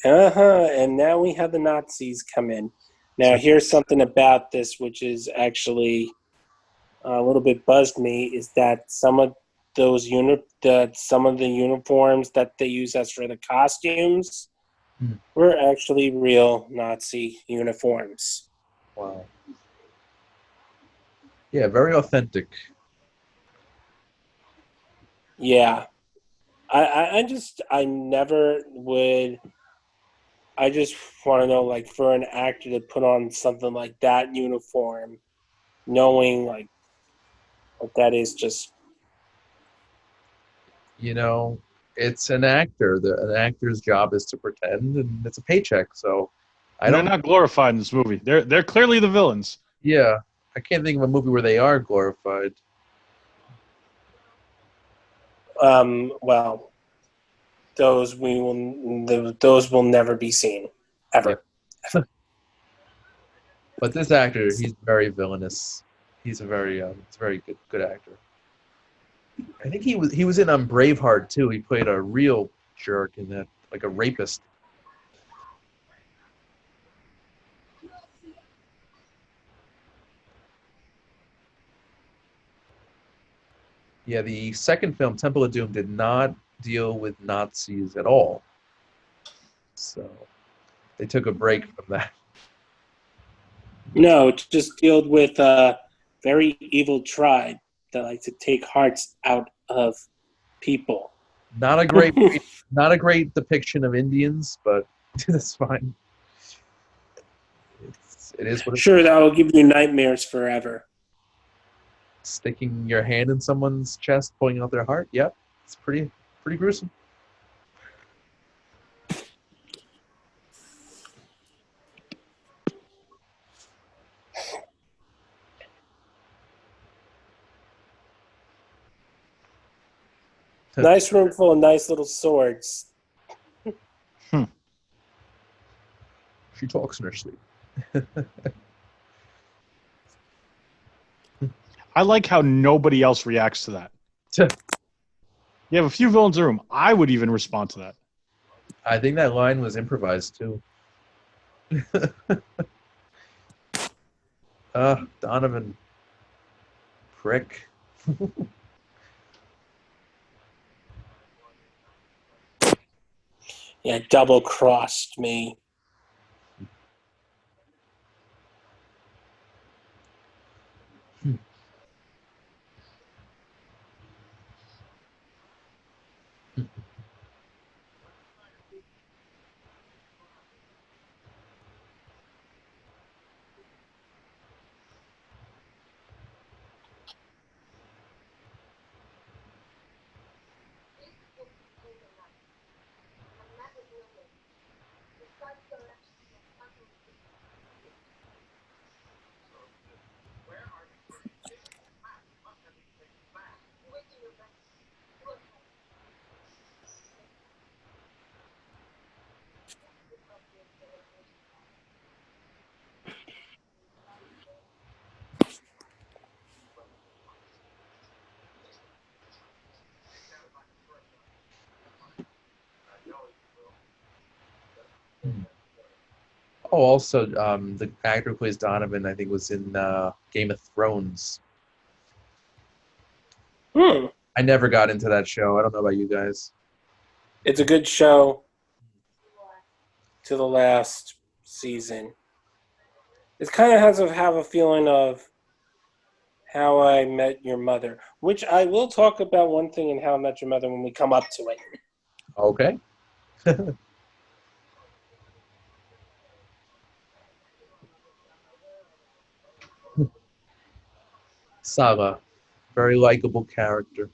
And now we have the Nazis come in. Now, here's something about this which is actually a little bit buzzed me, is that some of those some of the uniforms that they use as for the costumes were actually real Nazi uniforms. Wow. Yeah, very authentic. Yeah. I just want to know, like, for an actor to put on something like that uniform, knowing, like, what that is, just... You know, it's an actor. An actor's job is to pretend, and it's a paycheck. So They're not glorified in this movie. They're clearly the villains. Yeah, I can't think of a movie where they are glorified. Well, those will never be seen, ever. Yeah. But this actor, he's very villainous. He's a very good actor. I think he was in Braveheart too. He played a real jerk in that, like a rapist. Yeah, the second film, Temple of Doom, did not deal with Nazis at all. So they took a break from that. No, it just dealt with a very evil tribe that like to take hearts out of people. Not a great depiction of Indians, but that's fine. It is what it is. Sure, that will give you nightmares forever. Sticking your hand in someone's chest, pulling out their heart. Yep, it's pretty gruesome. Nice room full of nice little swords. She talks in her sleep. I like how nobody else reacts to that. You have a few villains in the room. I would even respond to that. I think that line was improvised too. Donovan. Prick. Yeah, double-crossed me. Oh, also, the actor who plays Donovan, I think, was in Game of Thrones. Hmm. I never got into that show. I don't know about you guys. It's a good show to the last season. It kind of has have a feeling of How I Met Your Mother, which I will talk about one thing in How I Met Your Mother when we come up to it. Okay. Saga, very likable character.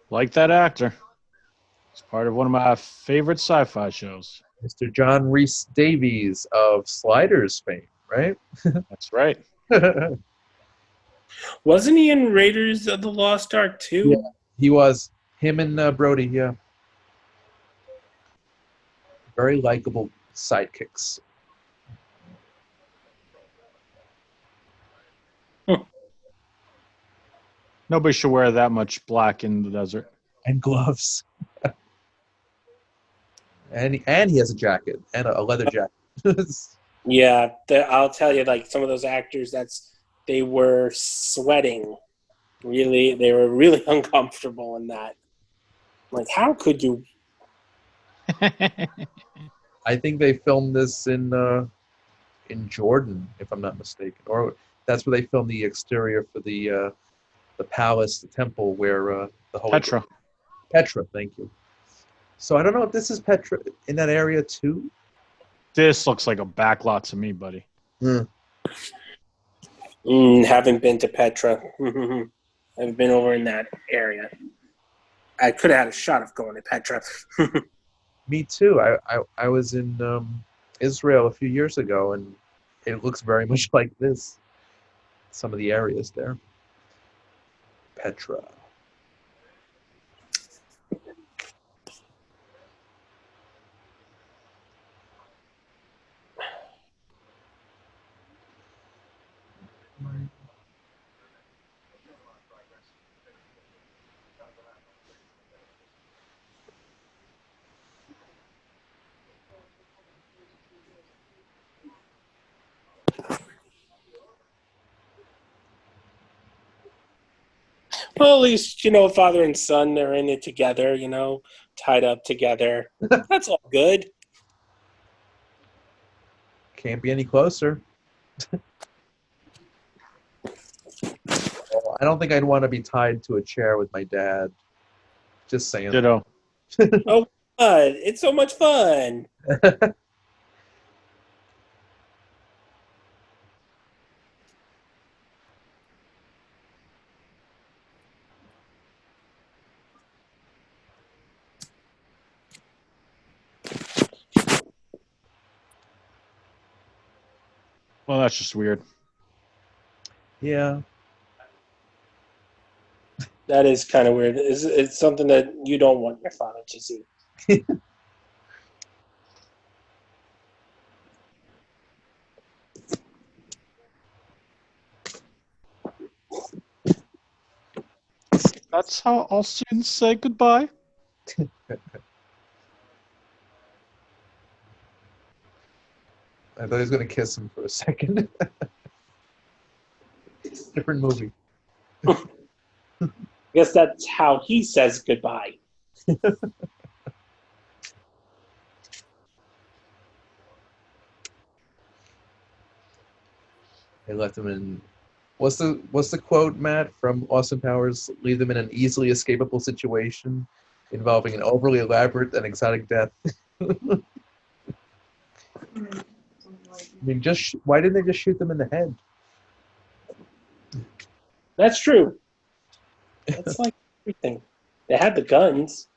Like that actor. He's part of one of my favorite sci-fi shows. Mr. John Rhys-Davies of Sliders fame, right? That's right. Wasn't he in Raiders of the Lost Ark too? Yeah, he was. Him and Brody, yeah. Very likable sidekicks. Nobody should wear that much black in the desert. And gloves. and he has a jacket and a leather jacket. Yeah, I'll tell you, like some of those actors, they were sweating. Really, they were really uncomfortable in that. Like, how could you? I think they filmed this in Jordan, if I'm not mistaken, or that's where they filmed the exterior for the palace, the temple where the Holy Petra. Petra, thank you. So I don't know if this is Petra in that area too. This looks like a backlot to me, buddy. Haven't been to Petra. I've been over in that area. I could have had a shot of going to Petra. Me too. I was in Israel a few years ago, and it looks very much like this. Some of the areas there. Petra. Well, at least, father and son, they're in it together, tied up together. That's all good. Can't be any closer. I don't think I'd want to be tied to a chair with my dad. Just saying. Ditto. Oh, fun. It's so much fun. Well, that's just weird. Yeah. That is kind of weird. It's something that you don't want your father to see. That's how Austrians say goodbye. I thought he was gonna kiss him for a second. Different movie. I guess that's how he says goodbye. They left him in. What's the quote, Matt, from Austin Powers? Leave them in an easily escapable situation involving an overly elaborate and exotic death. I mean, why didn't they just shoot them in the head? That's true. That's like everything. They had the guns,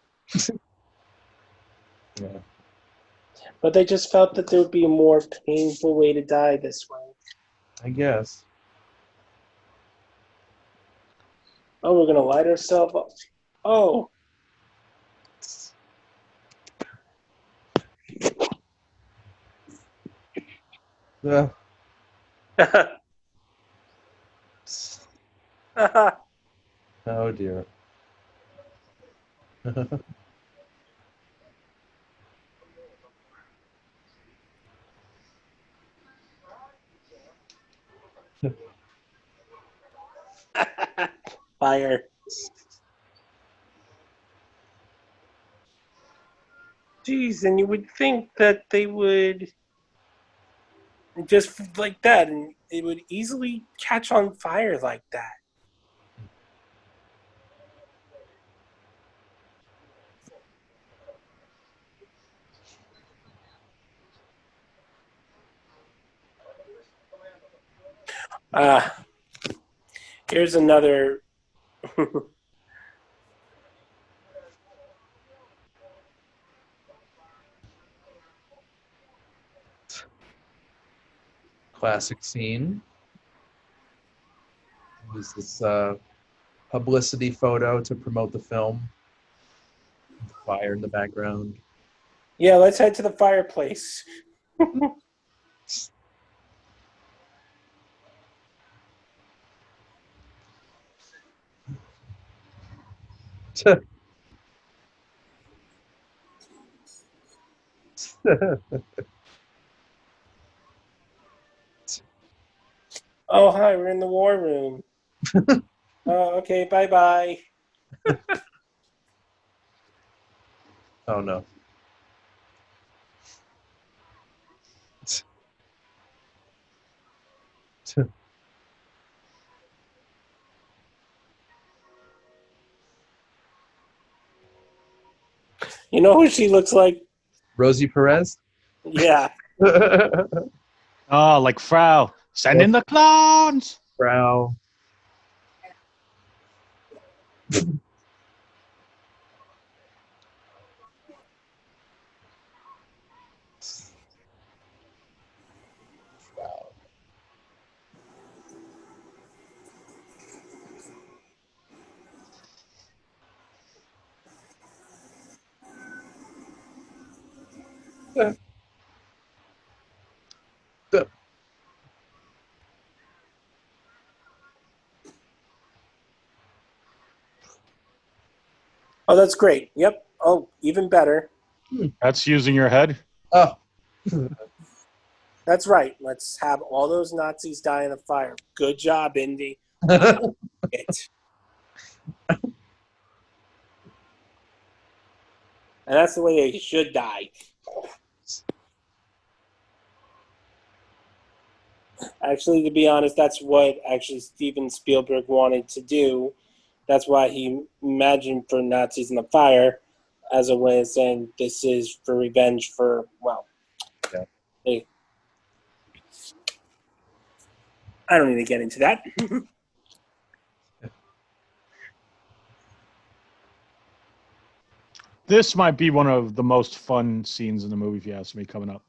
Yeah. but they just felt that there would be a more painful way to die this way. I guess. Oh, we're gonna light ourselves up. Oh. Yeah. Oh dear. Fire. Jeez, and you would think that they would just like that, and it would easily catch on fire like that. Here's another. Classic scene. Use this publicity photo to promote the film. Fire in the background. Yeah, let's head to the fireplace. Oh, hi, we're in the war room. Oh, okay, bye-bye. Oh no. You know who she looks like? Rosie Perez? Yeah. Oh, like Frau. Send in the clowns. Brow. Oh, that's great. Yep. Oh, even better. That's using your head. Oh. That's right. Let's have all those Nazis die in the fire. Good job, Indy. It. And that's the way they should die. Actually, to be honest, that's what actually Steven Spielberg wanted to do. That's why he imagined for Nazis in the fire as a way of saying this is for revenge for, well, Yeah. I don't need to get into that. This might be one of the most fun scenes in the movie, if you ask me, coming up.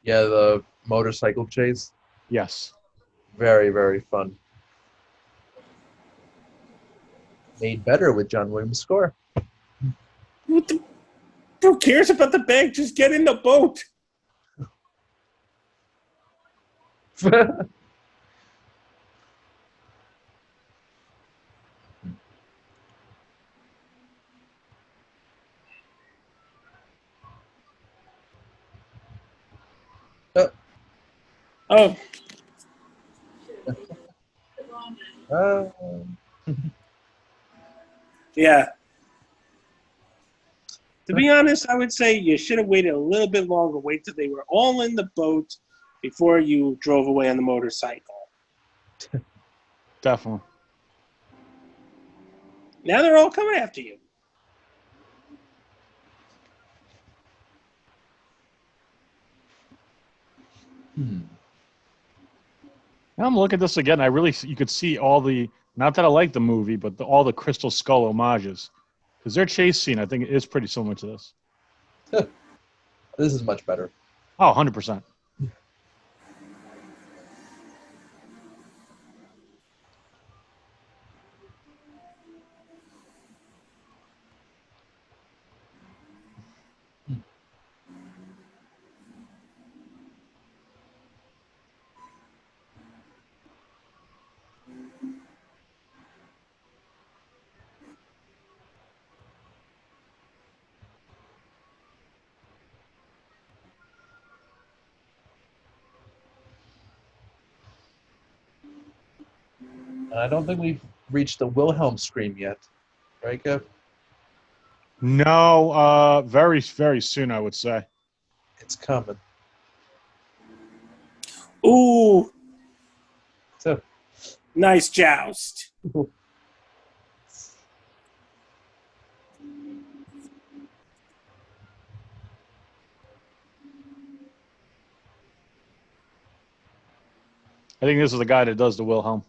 Yeah, the motorcycle chase. Yes. Very, very fun. Made better with John Williams' score. Who cares about the bag? Just get in the boat. Oh, Uh, yeah. To be honest, I would say you should have waited a little bit longer. Wait till they were all in the boat before you drove away on the motorcycle. Definitely. Now they're all coming after you. Now I'm looking at this again. You could see all the, not that I like the movie, but all the Crystal Skull homages. Because their chase scene, I think, is pretty similar to this. this is much better. Oh, 100%. And I don't think we've reached the Wilhelm Scream yet. Right, Kev? No, very, very soon, I would say. It's coming. Ooh, So, nice joust. I think this is the guy that does the Wilhelm.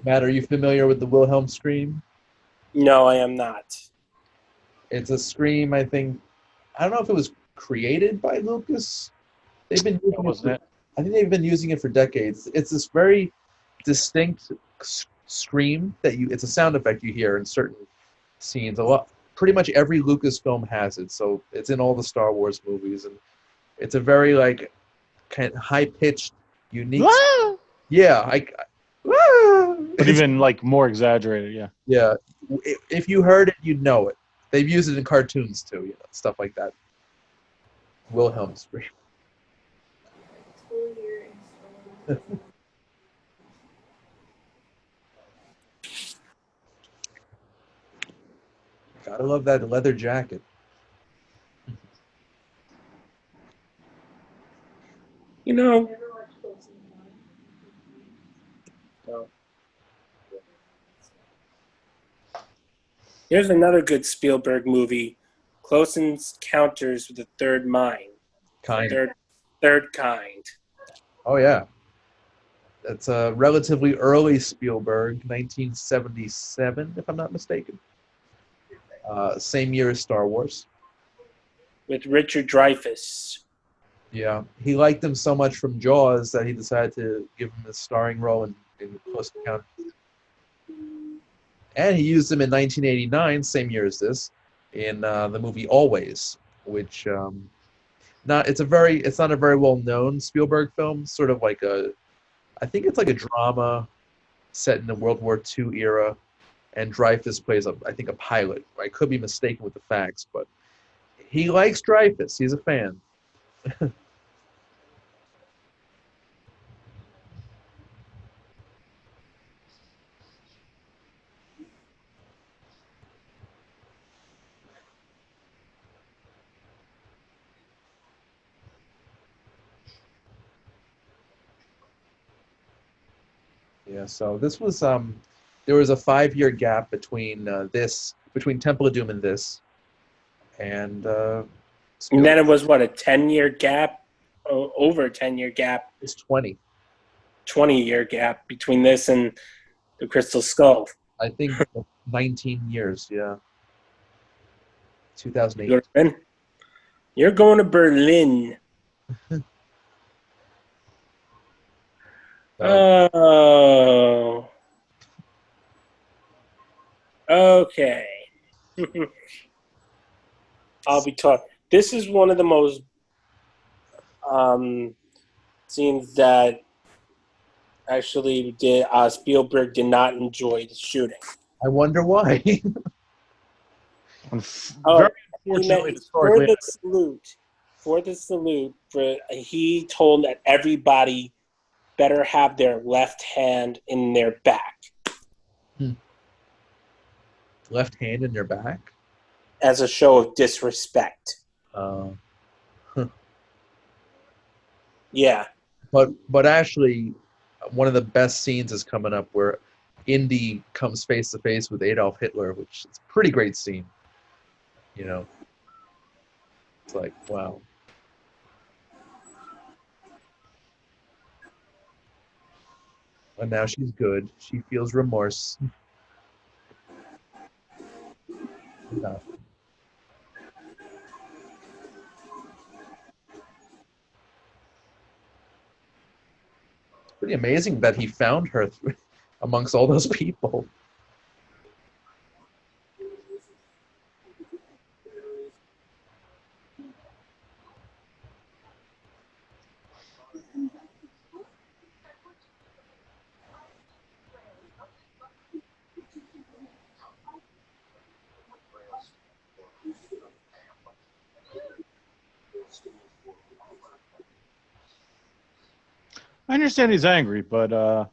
Matt, are you familiar with the Wilhelm Scream? No, I am not. It's a scream, I think. I don't know if it was created by Lucas. They've been using That wasn't it. I think they've been using it for decades. It's this very distinct scream that it's a sound effect you hear in certain scenes. Pretty much every Lucas film has it, so it's in all the Star Wars movies, and it's a very like kind of high pitched, unique. Yeah, But even like more exaggerated, yeah. yeah. If you heard it, you'd know it. They've used it in cartoons too, stuff like that. Wilhelm Scream. Gotta love that leather jacket. You know, here's another good Spielberg movie, Close Encounters with the Third Mind. Kind. Third Kind. Oh yeah. That's a relatively early Spielberg, 1977, if I'm not mistaken. Same year as Star Wars. With Richard Dreyfuss. Yeah, he liked him so much from Jaws that he decided to give him a starring role in Close Encounters. And he used him in 1989, same year as this, in the movie Always, which it's not a very well known Spielberg film. Sort of like I think it's like a drama set in the World War II era, and Dreyfuss plays I think a pilot. I could be mistaken with the facts, but he likes Dreyfuss. He's a fan. Yeah, so this was there was a 5-year gap between between Temple of Doom and this, and And then it was, what, a 10-year gap? Over a 10-year gap. it's 20. 20-year gap between this and the Crystal Skull. I think 19 years. Yeah, You 2008. go to Berlin? You're going to Berlin. Oh. Okay. I'll be talking. This is one of the most scenes that actually Spielberg did not enjoy the shooting. I wonder why. Oh. Very He meant Unfortunately, for historically, the salute. For the salute, he told that everybody better have their left hand in their back Left hand in your back. as a show of disrespect. Uh, Yeah. but actually, one of the best scenes is coming up where Indy comes face to face with Adolf Hitler, which is a pretty great scene. You know, it's like, wow. And now she's good. She feels remorse. Yeah. It's pretty amazing that he found her amongst all those people. I understand he's angry, but I don't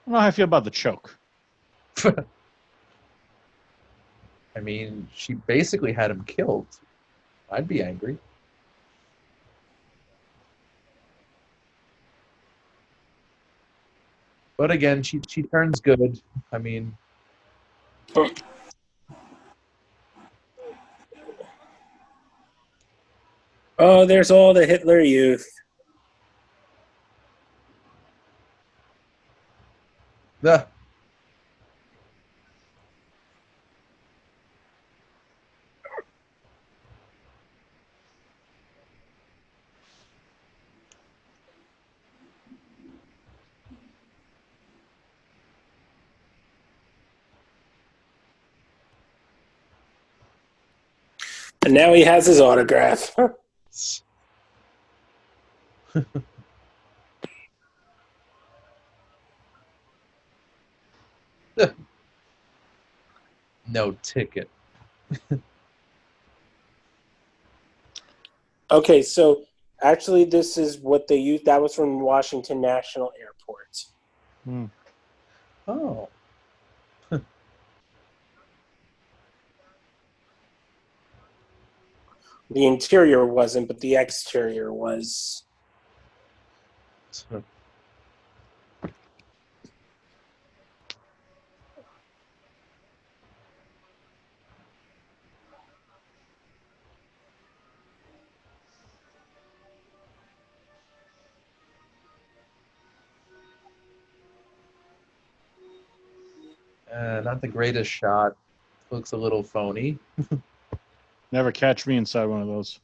know how I feel about the choke. I mean, she basically had him killed. I'd be angry. But again, she turns good. I mean, Oh, there's all the Hitler Youth. the And now he has his autograph. no ticket. Okay, so actually this is what they used. That was from Washington National Airport. Hmm. Oh, The interior wasn't, but the exterior was. not the greatest shot. Looks a little phony. Never catch me inside one of those.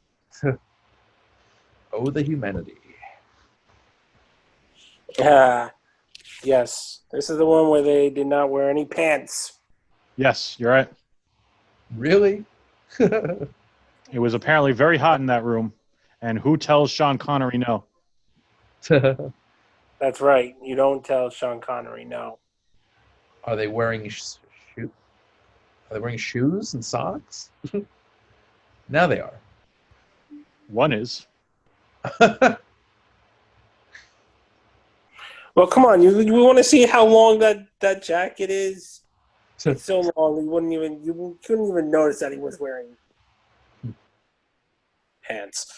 Oh, the humanity. Yes. This is the one where they did not wear any pants. Yes, you're right. Really? It was apparently very hot in that room. And who tells Sean Connery no? That's right. You don't tell Sean Connery no. Are they wearing Are they wearing shoes and socks? Now they are. One is. Well, come on. You want to see how long that jacket is? It's so long you couldn't even notice that he was wearing pants.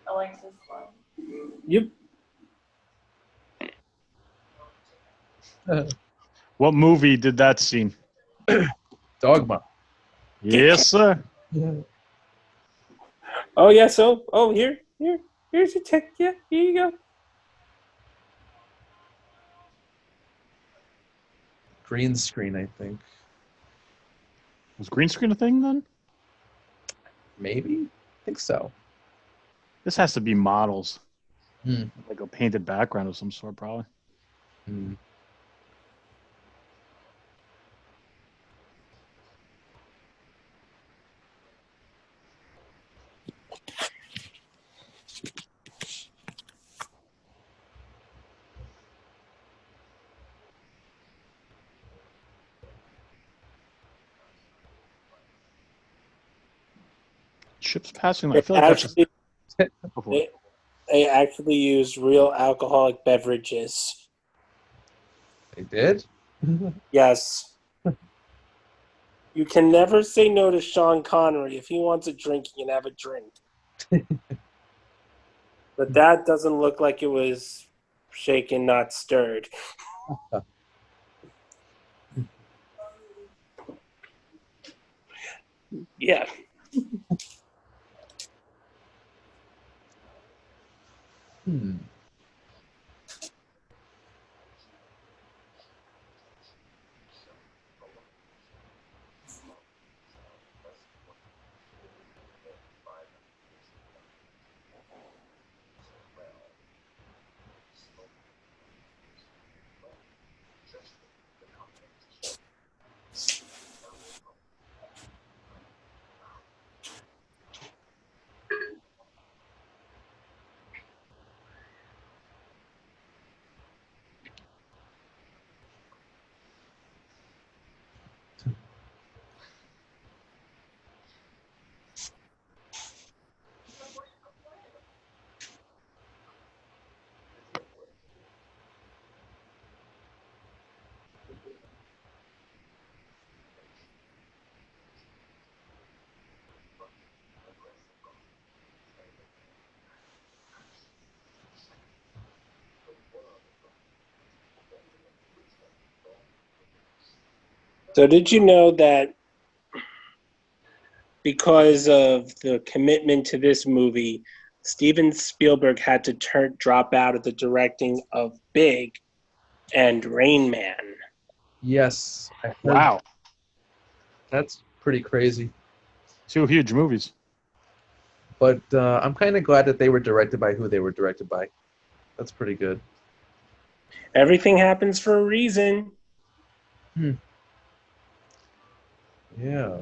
Alexa's line. Yep. What movie did that scene? Dogma. Yes, sir. Oh yeah, so here's your check. Yeah, here you go. Green screen, I think. Was green screen a thing then? Maybe? I think so. This has to be models. Hmm. Like a painted background of some sort, probably. Hmm. Ships passing. I They feel like that's just. actually they actually used real alcoholic beverages. They did? Yes. You can never say no to Sean Connery. If he wants a drink, he can have a drink. But that doesn't look like it was shaken, not stirred. Yeah. Hmm. So did you know that because of the commitment to this movie, Steven Spielberg had to drop out of the directing of Big and Rain Man? Yes. I heard Wow. That's pretty crazy. Two huge movies. But I'm kind of glad that they were directed by who they were directed by. That's pretty good. Everything happens for a reason. Yeah.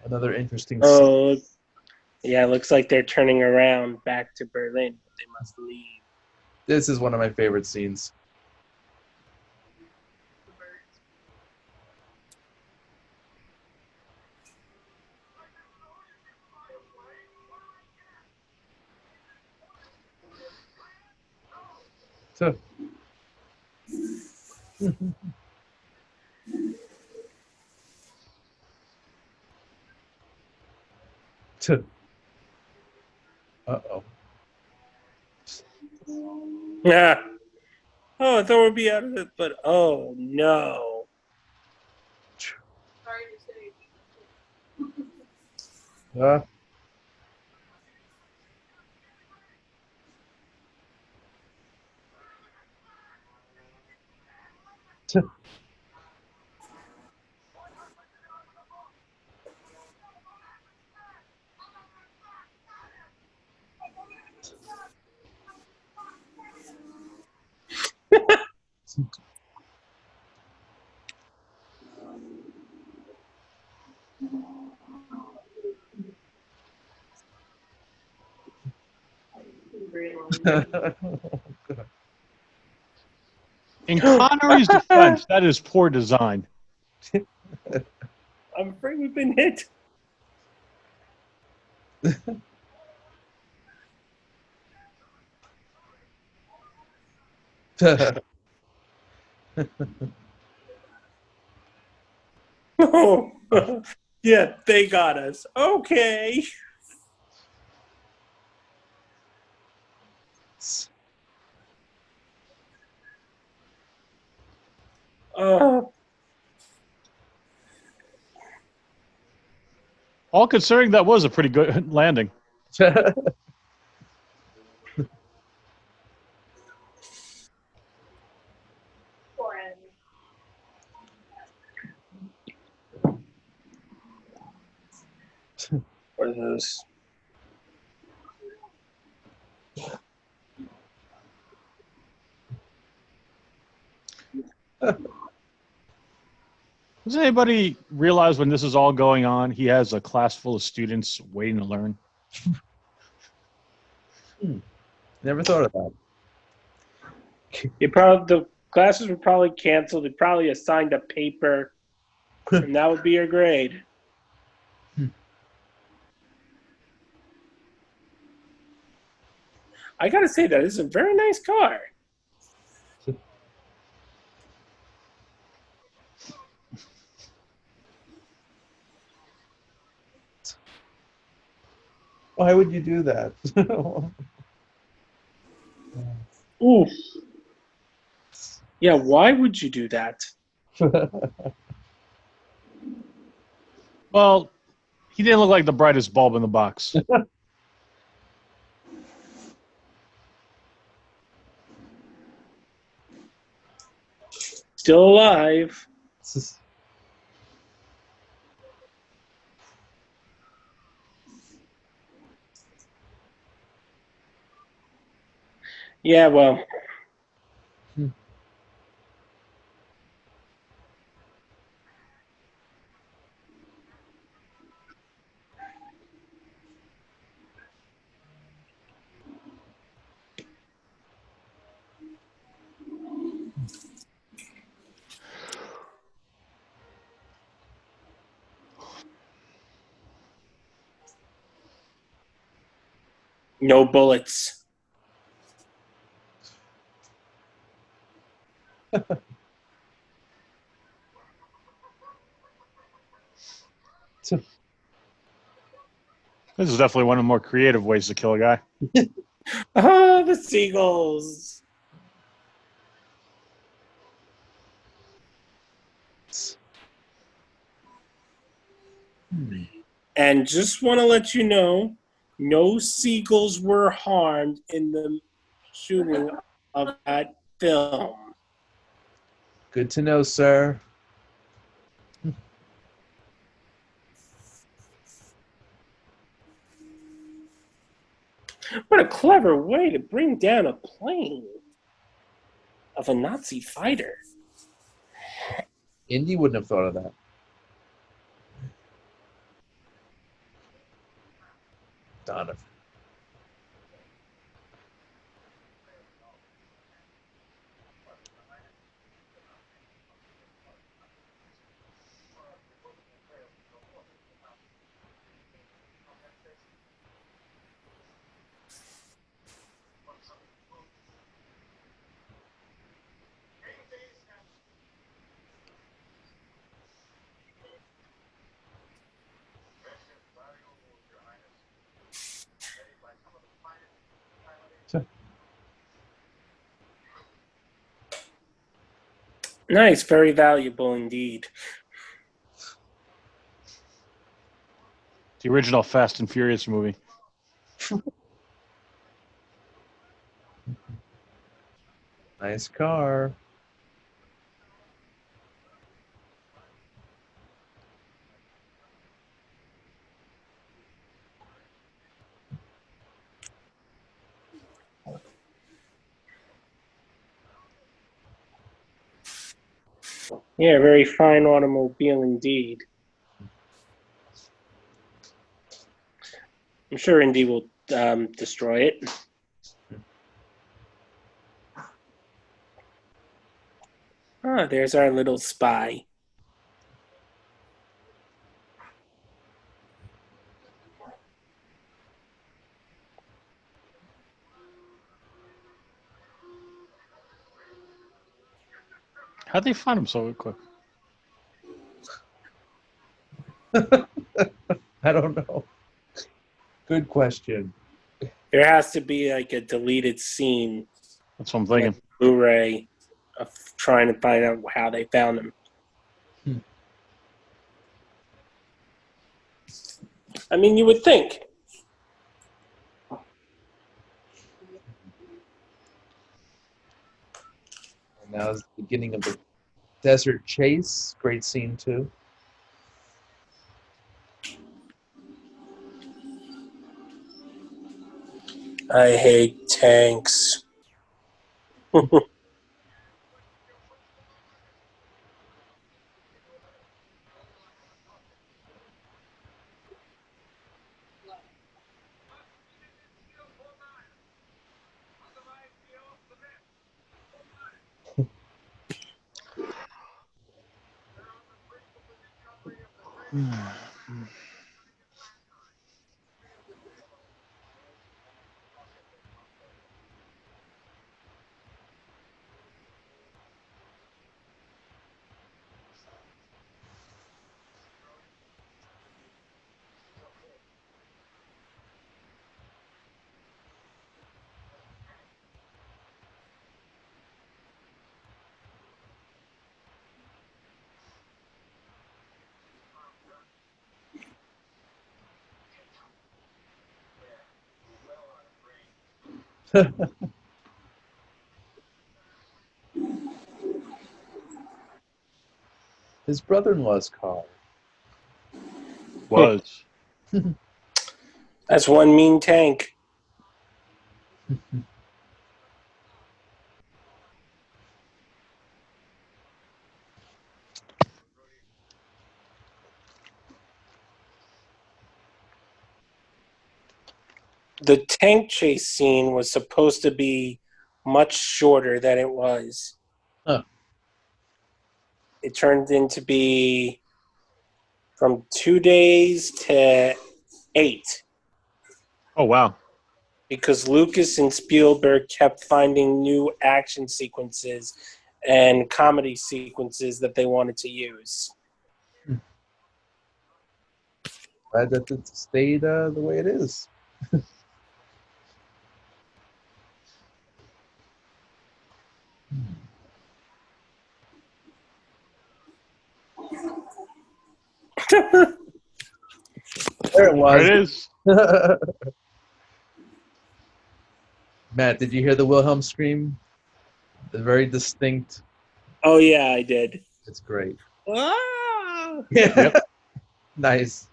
Another interesting scene. Oh, yeah, it looks like they're turning around back to Berlin, but they must leave. This is one of my favorite scenes. So, uh-oh. Yeah. Oh, I thought we'd be out of it, but oh no. Sorry to say. Uh, In Connery's defense, that is poor design. I'm afraid we've been hit. Oh, yeah, they got us. Okay. All considering, that was a pretty good landing. Poor Andy. What are those? Does anybody realize when this is all going on, he has a class full of students waiting to learn? Never thought of that. The classes were probably canceled. They probably assigned a paper, and that would be your grade. I gotta say that this is a very nice car. Why would you do that? Ooh. Yeah, why would you do that? Well, he didn't look like the brightest bulb in the box. Still alive. Yeah, well. No bullets. This is definitely one of the more creative ways to kill a guy. Ah, the seagulls. And just want to let you know, no seagulls were harmed in the shooting of that film. Good to know, sir. What a clever way to bring down a plane of a Nazi fighter. Indy wouldn't have thought of that. Donovan. Nice, very valuable indeed. The original Fast and Furious movie. Nice car. Yeah, very fine automobile indeed. I'm sure Indy will destroy it. Ah, there's our little spy. How'd they find him so quick? I don't know. Good question. There has to be like a deleted scene, That's what I'm thinking. like Blu-ray, of trying to find out how they found him. Hmm. I mean, you would think. And now is the beginning of the desert chase. Great scene too. I hate tanks. His brother-in-law's car. Was. That's one mean tank. The tank chase scene was supposed to be much shorter than it was. Huh. It turned into be from 2 days to 8 Oh wow. because Lucas and Spielberg kept finding new action sequences and comedy sequences that they wanted to use. Glad that it stayed the way it is. There it There was. it is. Matt, did you hear the Wilhelm scream? The very distinct. Oh, yeah, I did. It's great. Ah! Yep. Nice.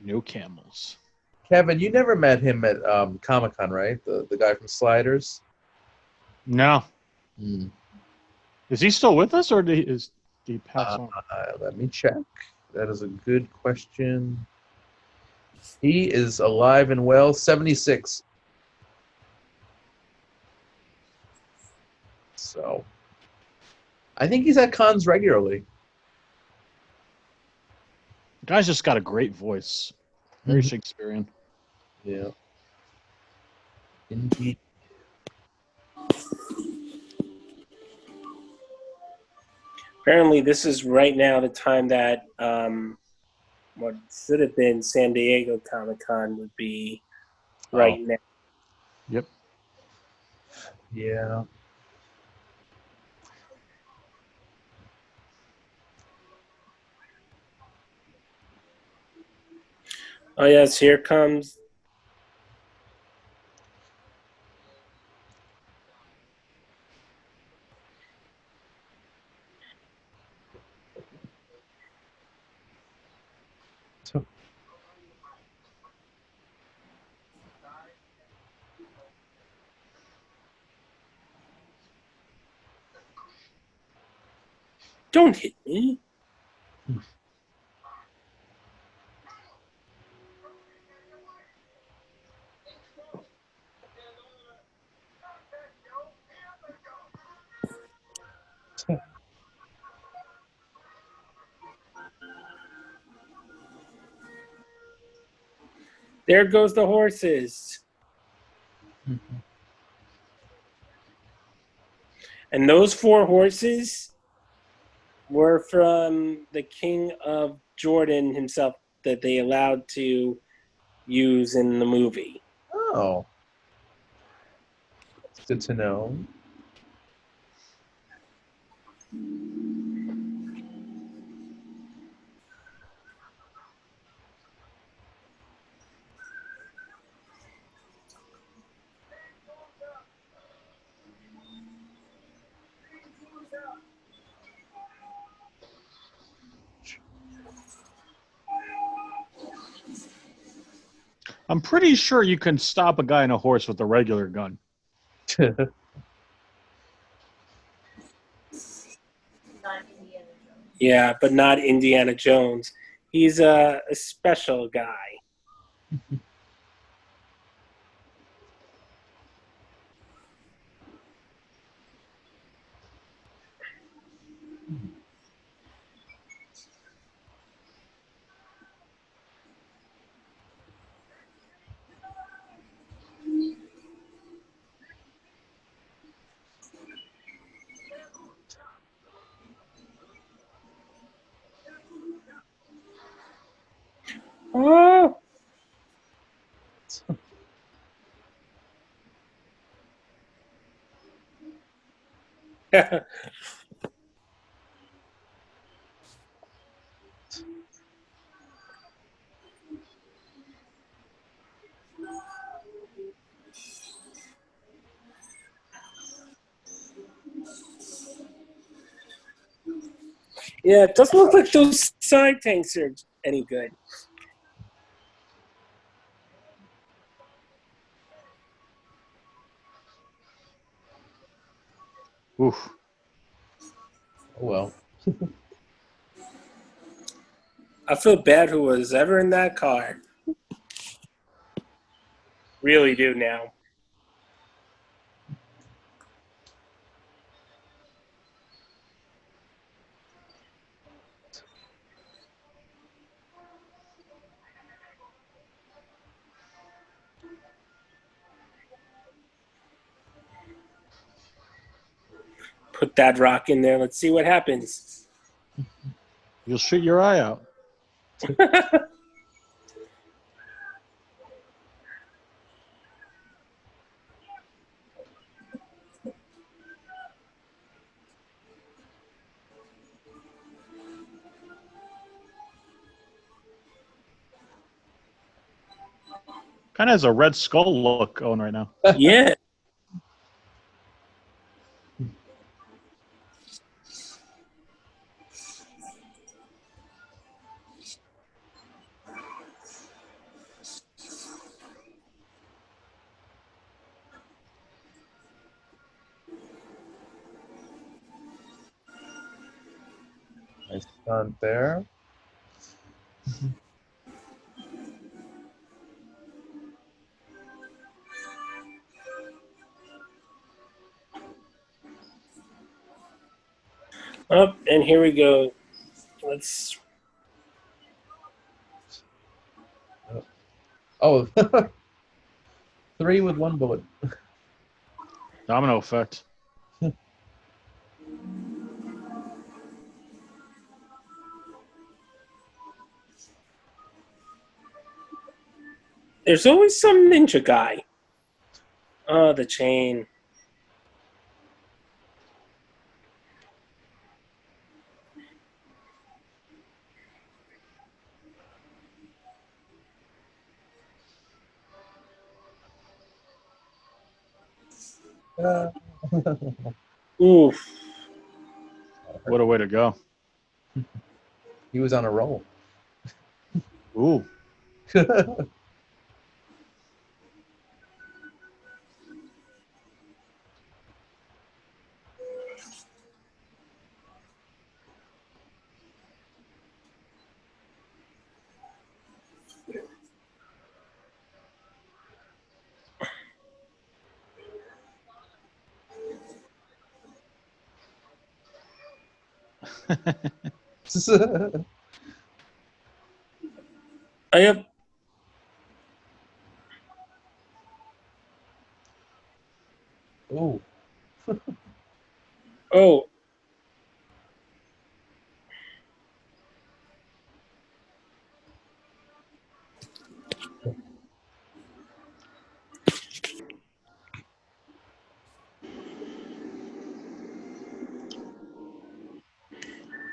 No camels. Kevin, you never met him at Comic-Con, right? The guy from Sliders? No. Hmm. Is he still with us, or did he pass on? Let me check. That is a good question. He is alive and well, 76. So, I think he's at cons regularly. The guy's just got a great voice. Very Mhm. Shakespearean. Yeah. Indeed. Apparently, this is right now the time that what should have been San Diego Comic-Con would be right now. Yep. Yeah. Oh, yes, here comes. So, Don't hit me. There goes the horses. And those 4 horses were from the King of Jordan himself that they allowed to use in the movie. Oh, it's good to know. I'm pretty sure you can stop a guy on a horse with a regular gun. Not Indiana Jones. Yeah, but not Indiana Jones. He's a special guy. Oh. Yeah, it doesn't look like those side tanks are any good. Oof. Oh well. I feel bad who was ever in that car. Really do now. Put that rock in there. Let's see what happens. You'll shoot your eye out. Kind of has a Red Skull look going right now. Yeah. Nice stunt there. Oh, and here we go. Let's. Oh, 3 with 1 bullet. Domino effect. There's always some ninja guy. Oh, the chain. Oof. What a way to go. He was on a roll. Ooh. I have. Oh, Oh.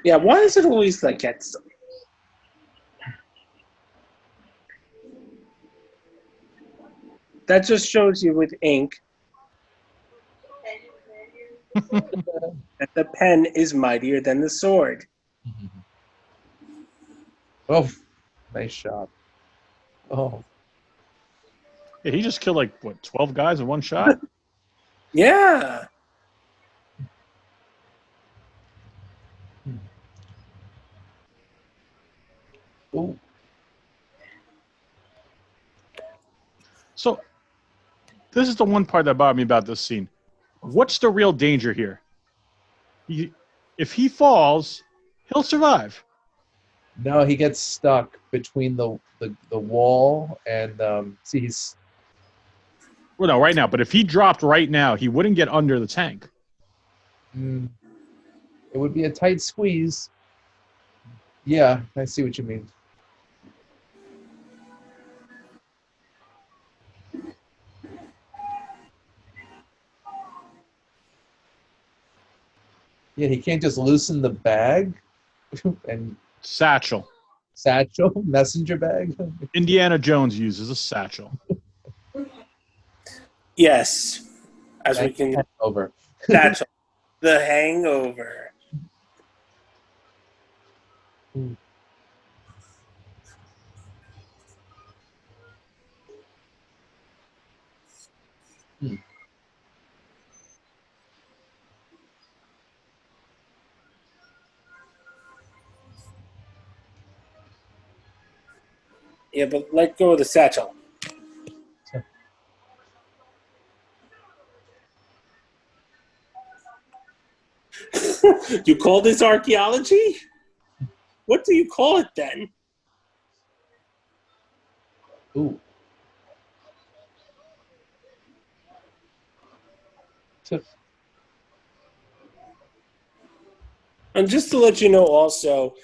Yeah, why is it always like that? That just shows you with ink that the pen is mightier than the sword. Oh, nice shot. Oh, Yeah, he just killed like what 12 guys in one shot. Yeah. ooh. So this is the one part that bothered me about this scene. What's the real danger here? If he falls, he'll survive. No, he gets stuck between the wall and see he's Well, no, right now. But if he dropped right now, he wouldn't get under the tank. it would be a tight squeeze. Yeah, I see what you mean. Yeah, he can't just loosen the bag and Satchel. satchel, messenger bag. Indiana Jones uses a satchel. Yes. As we can. Over. That's the hangover. Yeah, but let go of the satchel. You call this archaeology? What do you call it then? Ooh. And just to let you know also,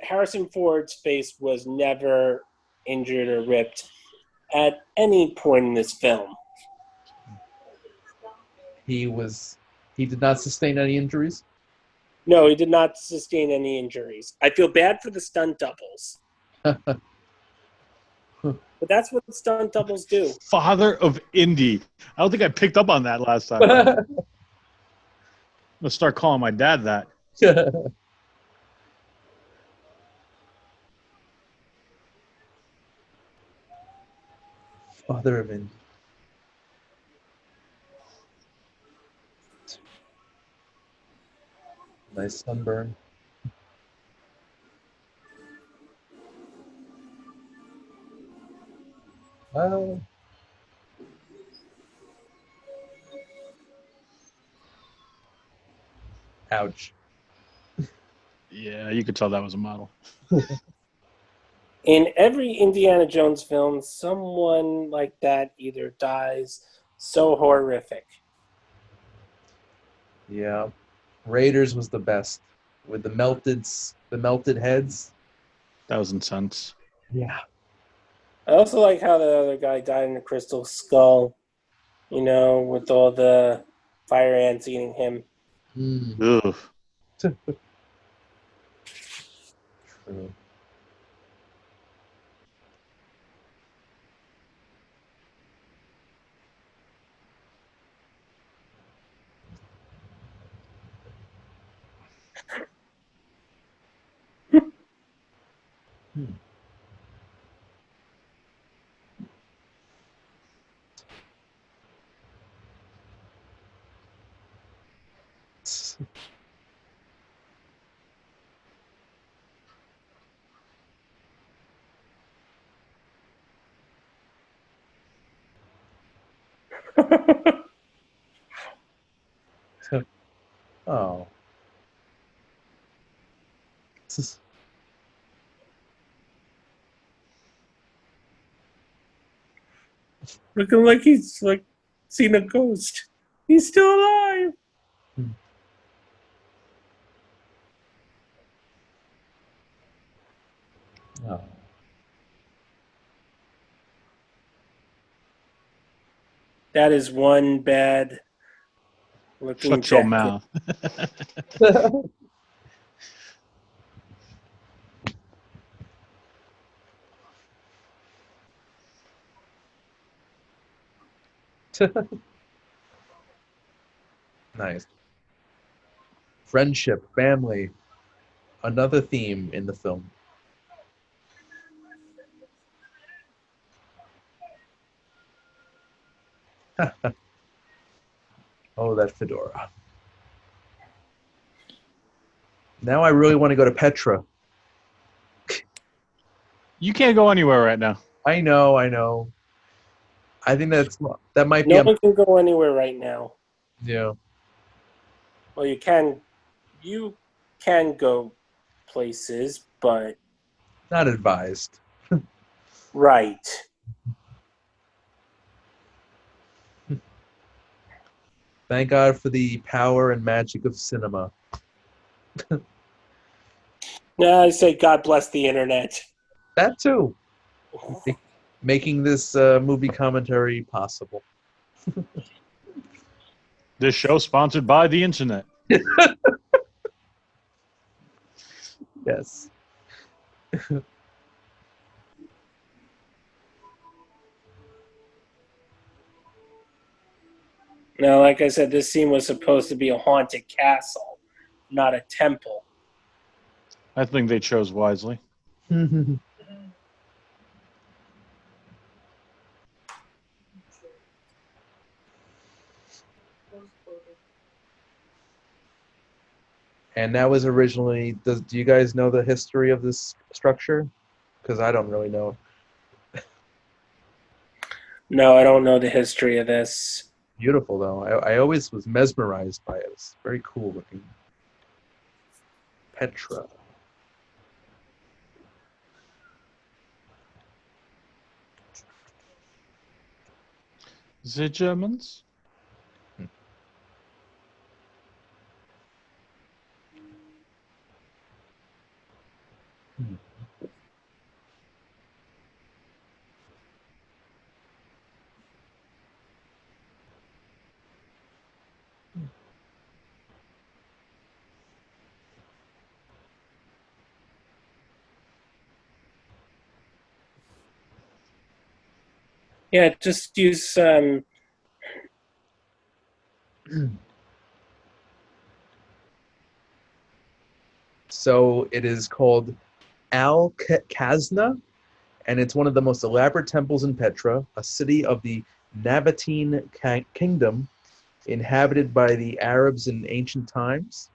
Harrison Ford's face was never injured or ripped at any point in this film. He did not sustain any injuries. No, he did not sustain any injuries. I feel bad for the stunt doubles. But that's what stunt doubles do. Father of Indy. I don't think I picked up on that last time. I'm going to start calling my dad that. Father of Indy. Nice sunburn. Oh. Ouch. Yeah, you could tell that was a model. In every Indiana Jones film, someone like that either dies so horrific. Yeah. Raiders was the best with the melted heads. That was intense. Yeah. I also like how the other guy died in the crystal skull, you know, with all the fire ants eating him. Ugh. True. Oh. Looking like he's like seen a ghost. He's still alive. Oh. That is one bad looking Shut your jacket. mouth. Nice. Friendship, family, another theme in the film. Oh, that fedora. Now I really want to go to Petra. You can't go anywhere right now. I know, I know. I think that might be No one can go anywhere right now. yeah. Well, you can go places, but Not advised. right. Thank God for the power and magic of cinema. Now I say God bless the internet. That too. Making this movie commentary possible. This show sponsored by the internet. Yes. Now, like I said, this scene was supposed to be a haunted castle, not a temple. I think they chose wisely. And that was originally. Do you guys know the history of this structure? Because I don't really know. No, I don't know the history of this. Beautiful though. I always was mesmerized by it. It's very cool looking. Petra. The Germans? Yeah, just use So it is called Al-Kazna, and it's one of the most elaborate temples in Petra, a city of the Nabatean kingdom, inhabited by the Arabs in ancient times.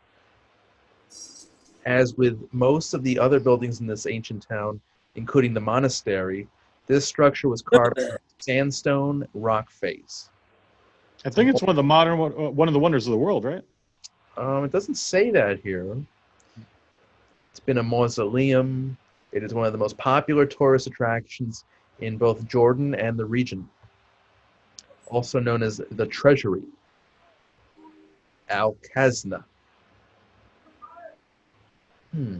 As with most of the other buildings in this ancient town, including the monastery, this structure was carved from sandstone rock face. I think it's one of the one of the wonders of the world, right? It doesn't say that here. It's been a mausoleum. It is one of the most popular tourist attractions in both Jordan and the region, also known as the Treasury, Al-Kazna. Yeah,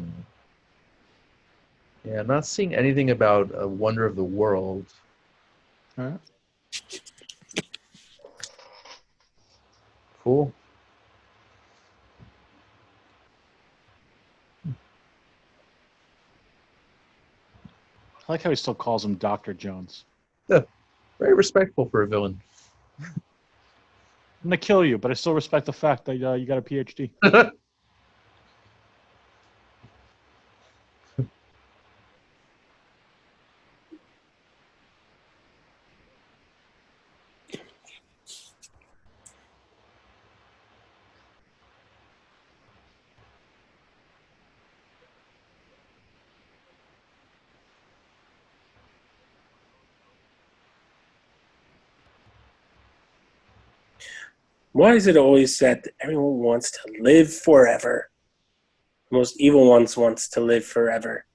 I'm not seeing anything about a wonder of the world. All right. Cool. I like how he still calls him Dr. Jones. Yeah, very respectful for a villain. I'm gonna kill you, but I still respect the fact that you got a PhD. why is it always said that everyone wants to live forever? The most evil ones wants to live forever.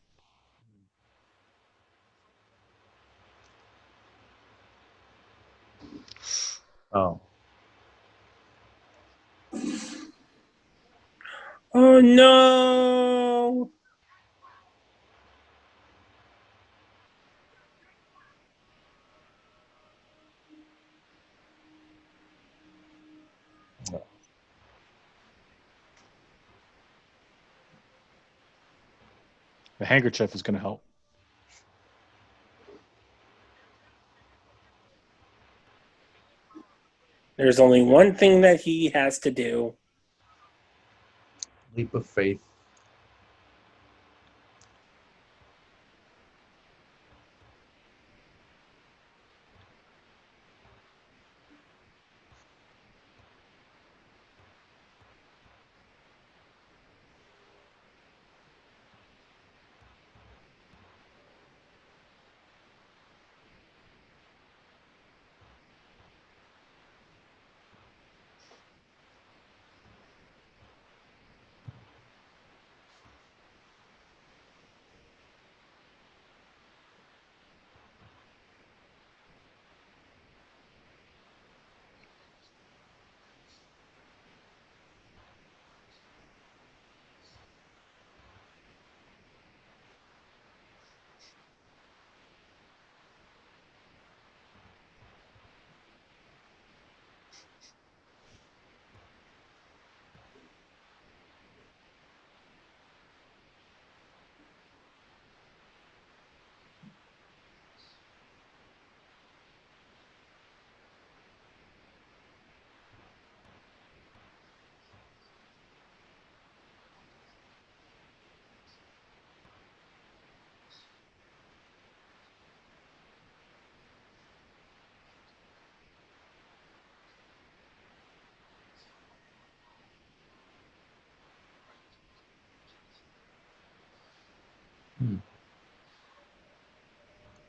Oh. Oh no! The handkerchief is gonna help. There's only one thing that he has to do. Leap of faith.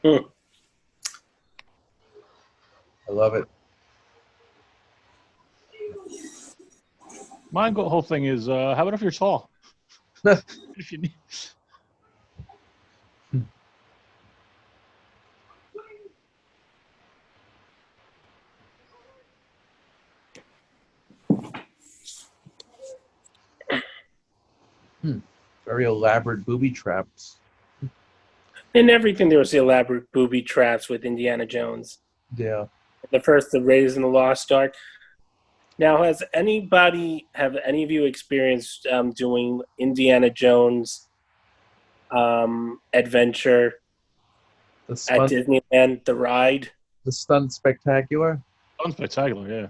Hmm. I love it. My whole thing is, how about if you're tall? If you need. Very elaborate booby traps. In everything, there was the elaborate booby traps with Indiana Jones. Yeah. The first, the Raiders in the Lost Ark. Now, have any of you experienced doing Indiana Jones adventure The at stunt, Disneyland, the ride? the stunt spectacular. Unspectacular, yeah.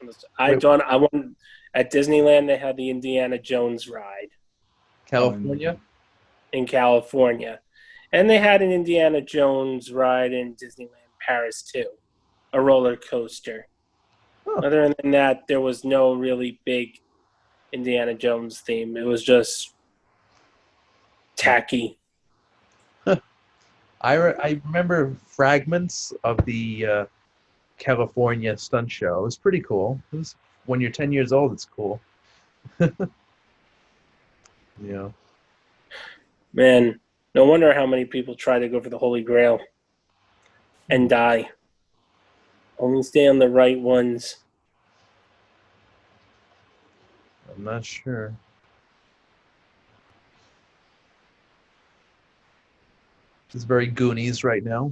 Wait, I went at Disneyland. They had the Indiana Jones ride California. in California, and they had an Indiana Jones ride in Disneyland Paris too, a roller coaster. Huh. Other than that, there was no really big Indiana Jones theme. It was just tacky. I remember fragments of the California stunt show. It was pretty cool. It was, when you're 10 years old, it's cool. Yeah. Man, no wonder how many people try to go for the Holy Grail and die. Only stay on the right ones. I'm not sure. It's very Goonies right now.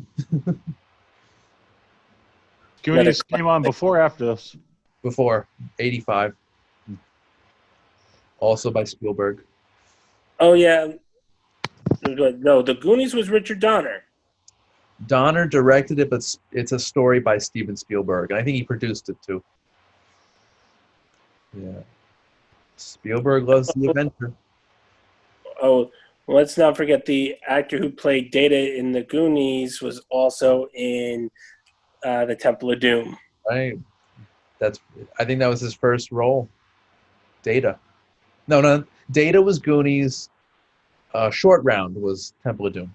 Goonies came on before or after this? Before 85. Also by Spielberg. Oh yeah, no, the Goonies was Richard Donner. Donner directed it, but it's a story by Steven Spielberg. And I think he produced it too. Yeah. Spielberg loves the adventure. Oh, let's not forget the actor who played Data in the Goonies was also in the Temple of Doom. Right. I think that was his first role. Data. No. Data was Goonies. Short Round was Temple of Doom.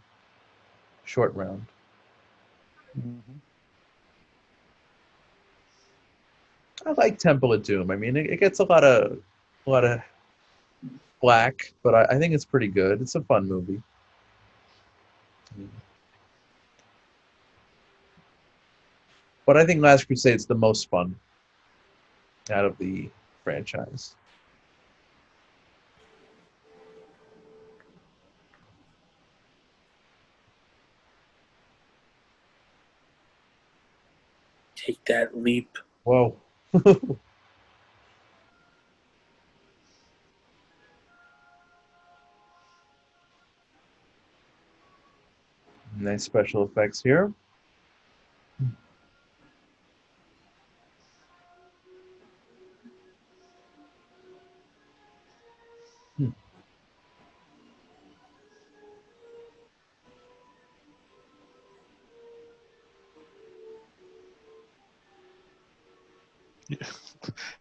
Short Round. I like Temple of Doom. I mean, it gets a lot of flack, but I think it's pretty good. It's a fun movie. But I think Last Crusade's the most fun out of the franchise. Take that leap. Whoa. Nice special effects here.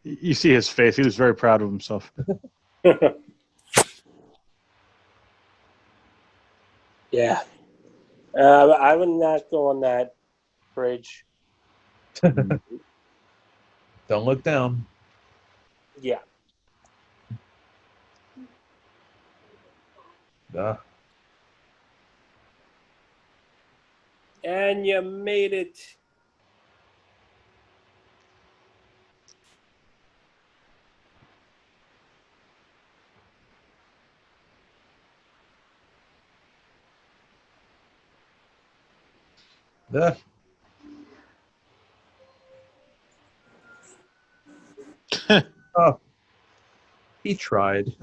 You see his face. He was very proud of himself. Yeah. I would not go on that bridge. Don't look down. Yeah. And you made it. Ah. Oh, he tried.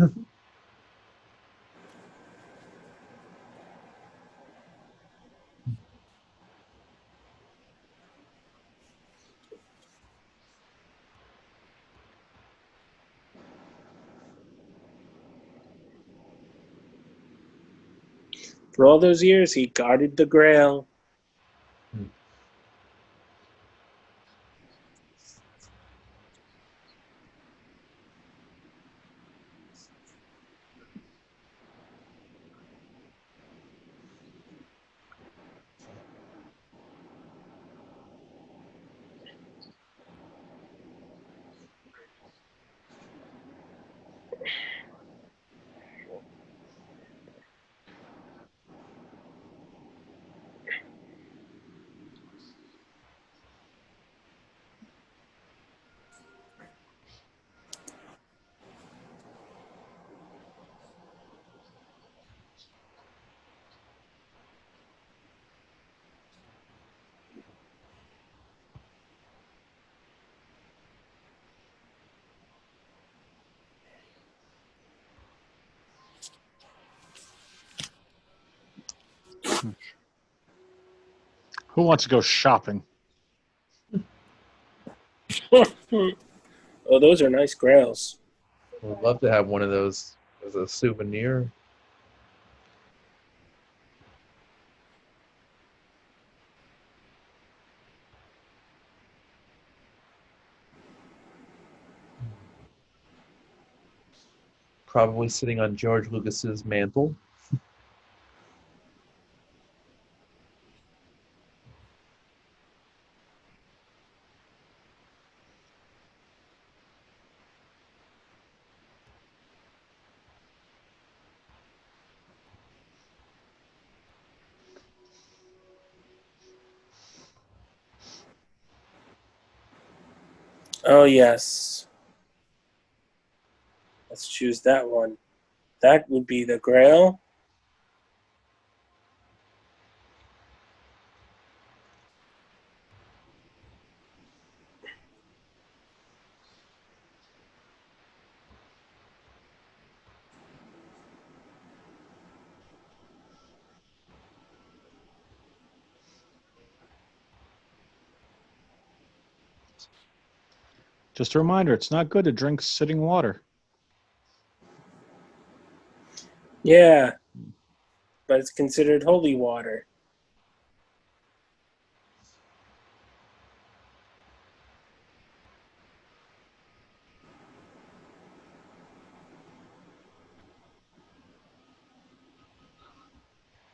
For all those years, he guarded the Grail. Who wants to go shopping? Oh, those are nice Grails. Would love to have one of those as a souvenir. Probably sitting on George Lucas's mantle. Oh, yes. Let's choose that one. That would be the Grail. Just a reminder, it's not good to drink sitting water. Yeah. But it's considered holy water.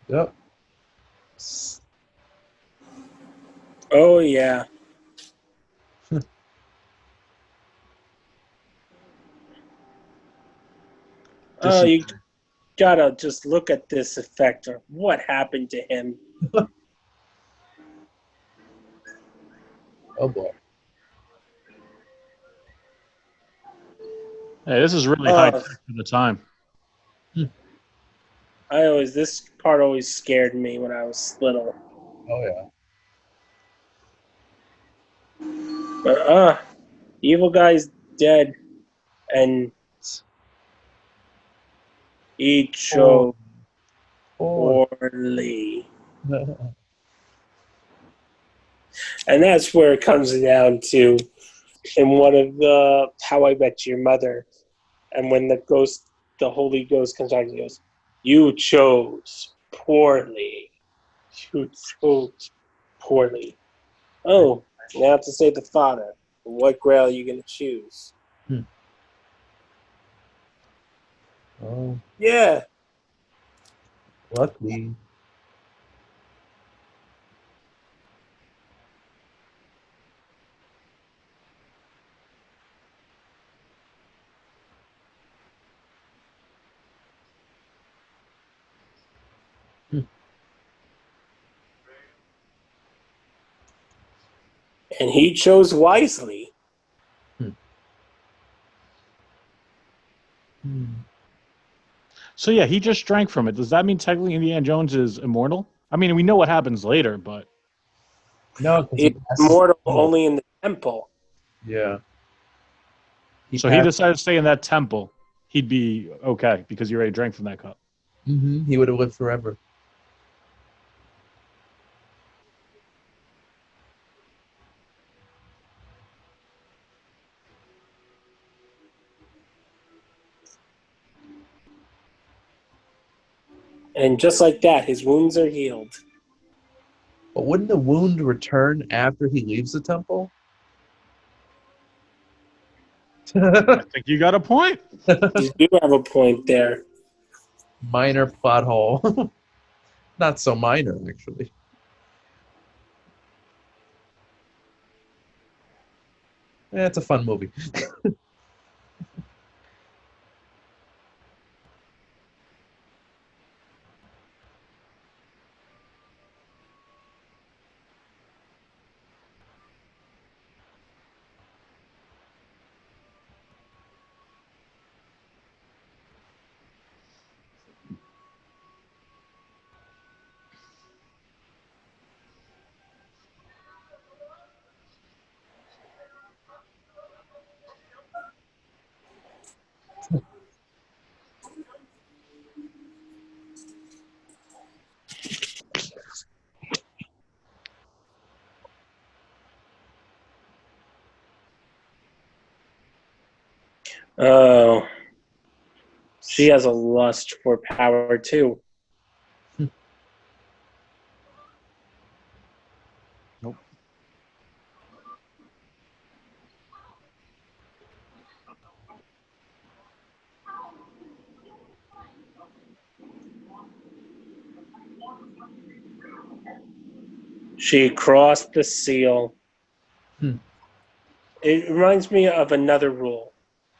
Yep. Oh, yeah. Oh, you gotta just look at this effect. What happened to him? Oh boy. Hey, this is really high tech for the time. This part always scared me when I was little. Oh yeah. But evil guy's dead, and he chose poorly. And that's where it comes down to in one of the How I Met Your Mother, and when the Holy Ghost comes back, he goes, "You chose poorly. You chose poorly." Oh, now to say the Father. What Grail are you going to choose? Oh, Yeah. lucky. And he chose wisely. So yeah, he just drank from it. Does that mean technically Indiana Jones is immortal? I mean, we know what happens later, but No, because he He's passes. immortal only in the temple. Yeah. He so he passed. decided to stay in that temple. He'd be okay because he already drank from that cup. He would have lived forever. And just like that, his wounds are healed. But wouldn't the wound return after he leaves the temple? I think you got a point. You do have a point there. Minor plot hole. Not so minor, actually. It's a fun movie. Oh, she has a lust for power too. Nope. She crossed the seal. Hmm. It reminds me of another rule.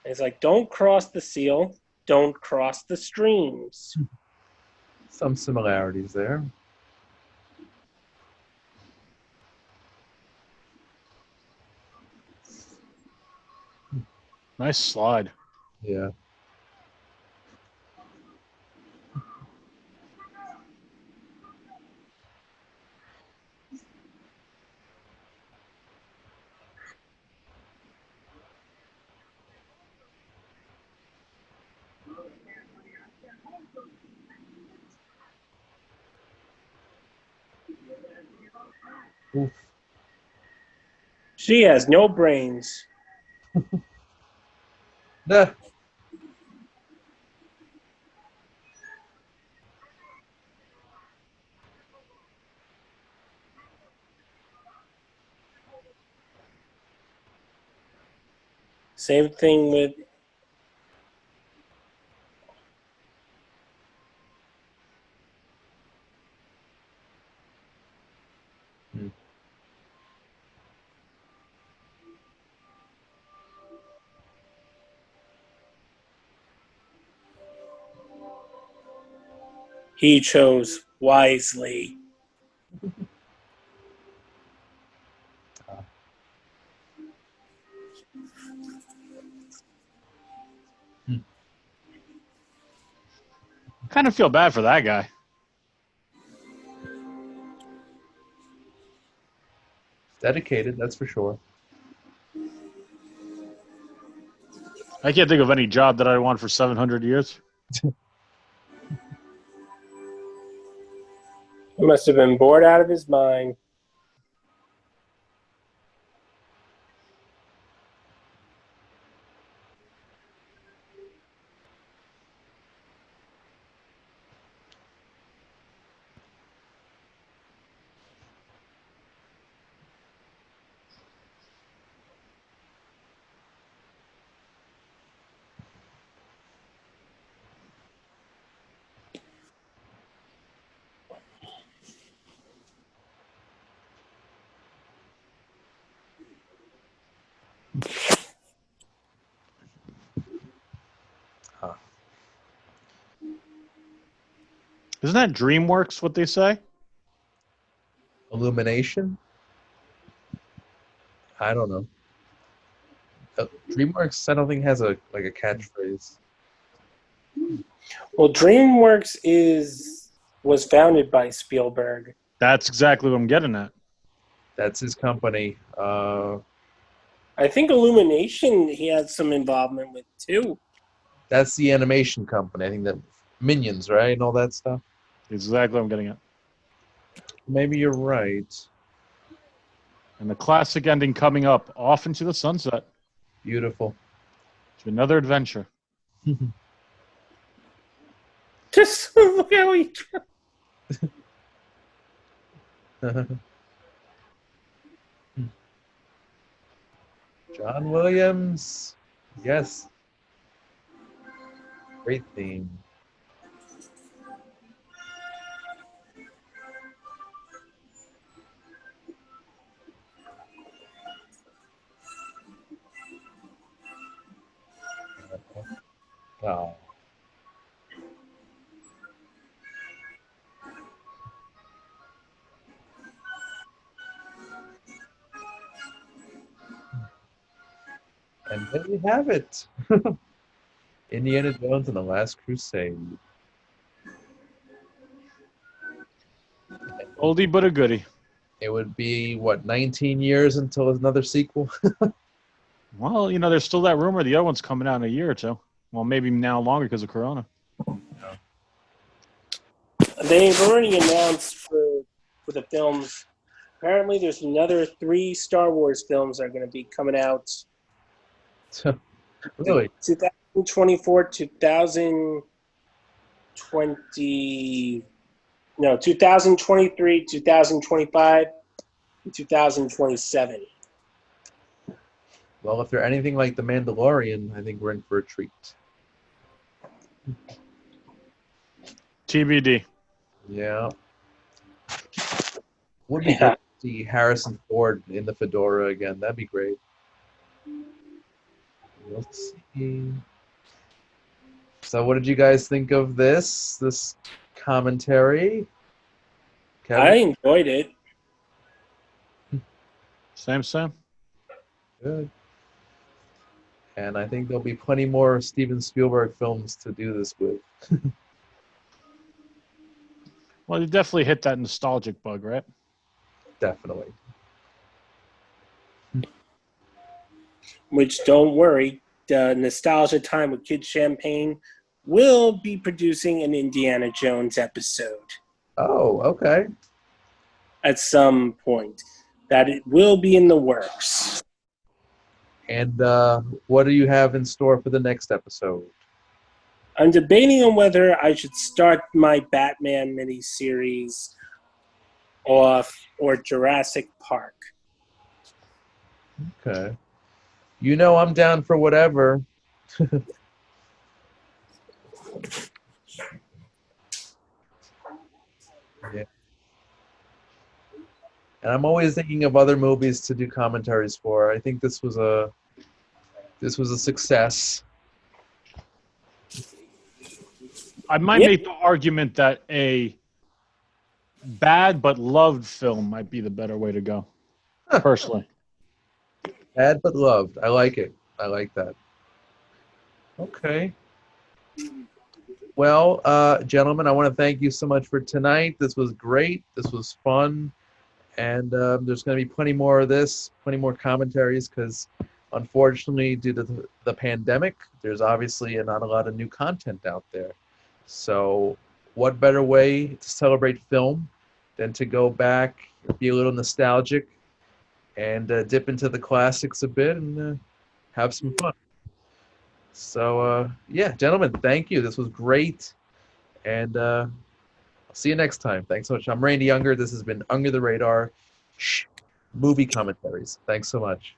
It's like, don't cross the seal, don't cross the streams. Some similarities there. Nice slide. Yeah. Oof. She has no brains. Nah. Same thing with Hmm. he chose wisely. Hmm. Kind of feel bad for that guy. Dedicated, that's for sure. I can't think of any job that I want for 700 years. He must have been bored out of his mind. Isn't that DreamWorks? What they say? Illumination? I don't know. DreamWorks, I don't think has a catchphrase. Well, DreamWorks was founded by Spielberg. That's exactly what I'm getting at. That's his company. I think Illumination he had some involvement with too. That's the animation company. I think that Minions, right, and all that stuff. Exactly what I'm getting at. Maybe you're right. And the classic ending coming up, Off into the Sunset. Beautiful. To another adventure. Just look how he. John Williams. Yes. Great theme. Oh. And there we have it. Indiana Jones and the Last Crusade. Oldie but a goodie. It would be, what, 19 years until another sequel? Well, there's still that rumor the other one's coming out in a year or two. Well, maybe now longer because of Corona. They've already announced for the films. Apparently, there's another 3 Star Wars films that are going to be coming out. Really? 2024, 2020. No, 2023, 2025, and 2027. Well, if they're anything like The Mandalorian, I think we're in for a treat. TBD. Yeah. Would be good to see Harrison Ford in the fedora again. That'd be great. Let's see. So what did you guys think of this commentary? Kevin? I enjoyed it. Same. Good. And I think there'll be plenty more Steven Spielberg films to do this with. Well, you definitely hit that nostalgic bug, right? Definitely. Which, don't worry, the Nostalgia Time with Kid Champagne will be producing an Indiana Jones episode Oh, okay. at some point. That it will be in the works. And what do you have in store for the next episode? I'm debating on whether I should start my Batman miniseries off or Jurassic Park. Okay. I'm down for whatever. Yeah. And I'm always thinking of other movies to do commentaries for. I think this was a success. I might make the argument that a bad but loved film might be the better way to go, personally. Bad but loved. I like it. I like that. Okay. Well, gentlemen, I want to thank you so much for tonight. This was great. This was fun. And there's going to be plenty more of this, plenty more commentaries, because unfortunately, due to the pandemic, there's obviously not a lot of new content out there. So what better way to celebrate film than to go back, be a little nostalgic, and dip into the classics a bit and have some fun. So, yeah, gentlemen, thank you. This was great. And I'll see you next time. Thanks so much. I'm Randy Unger. This has been Under the Radar Movie Commentaries. Thanks so much.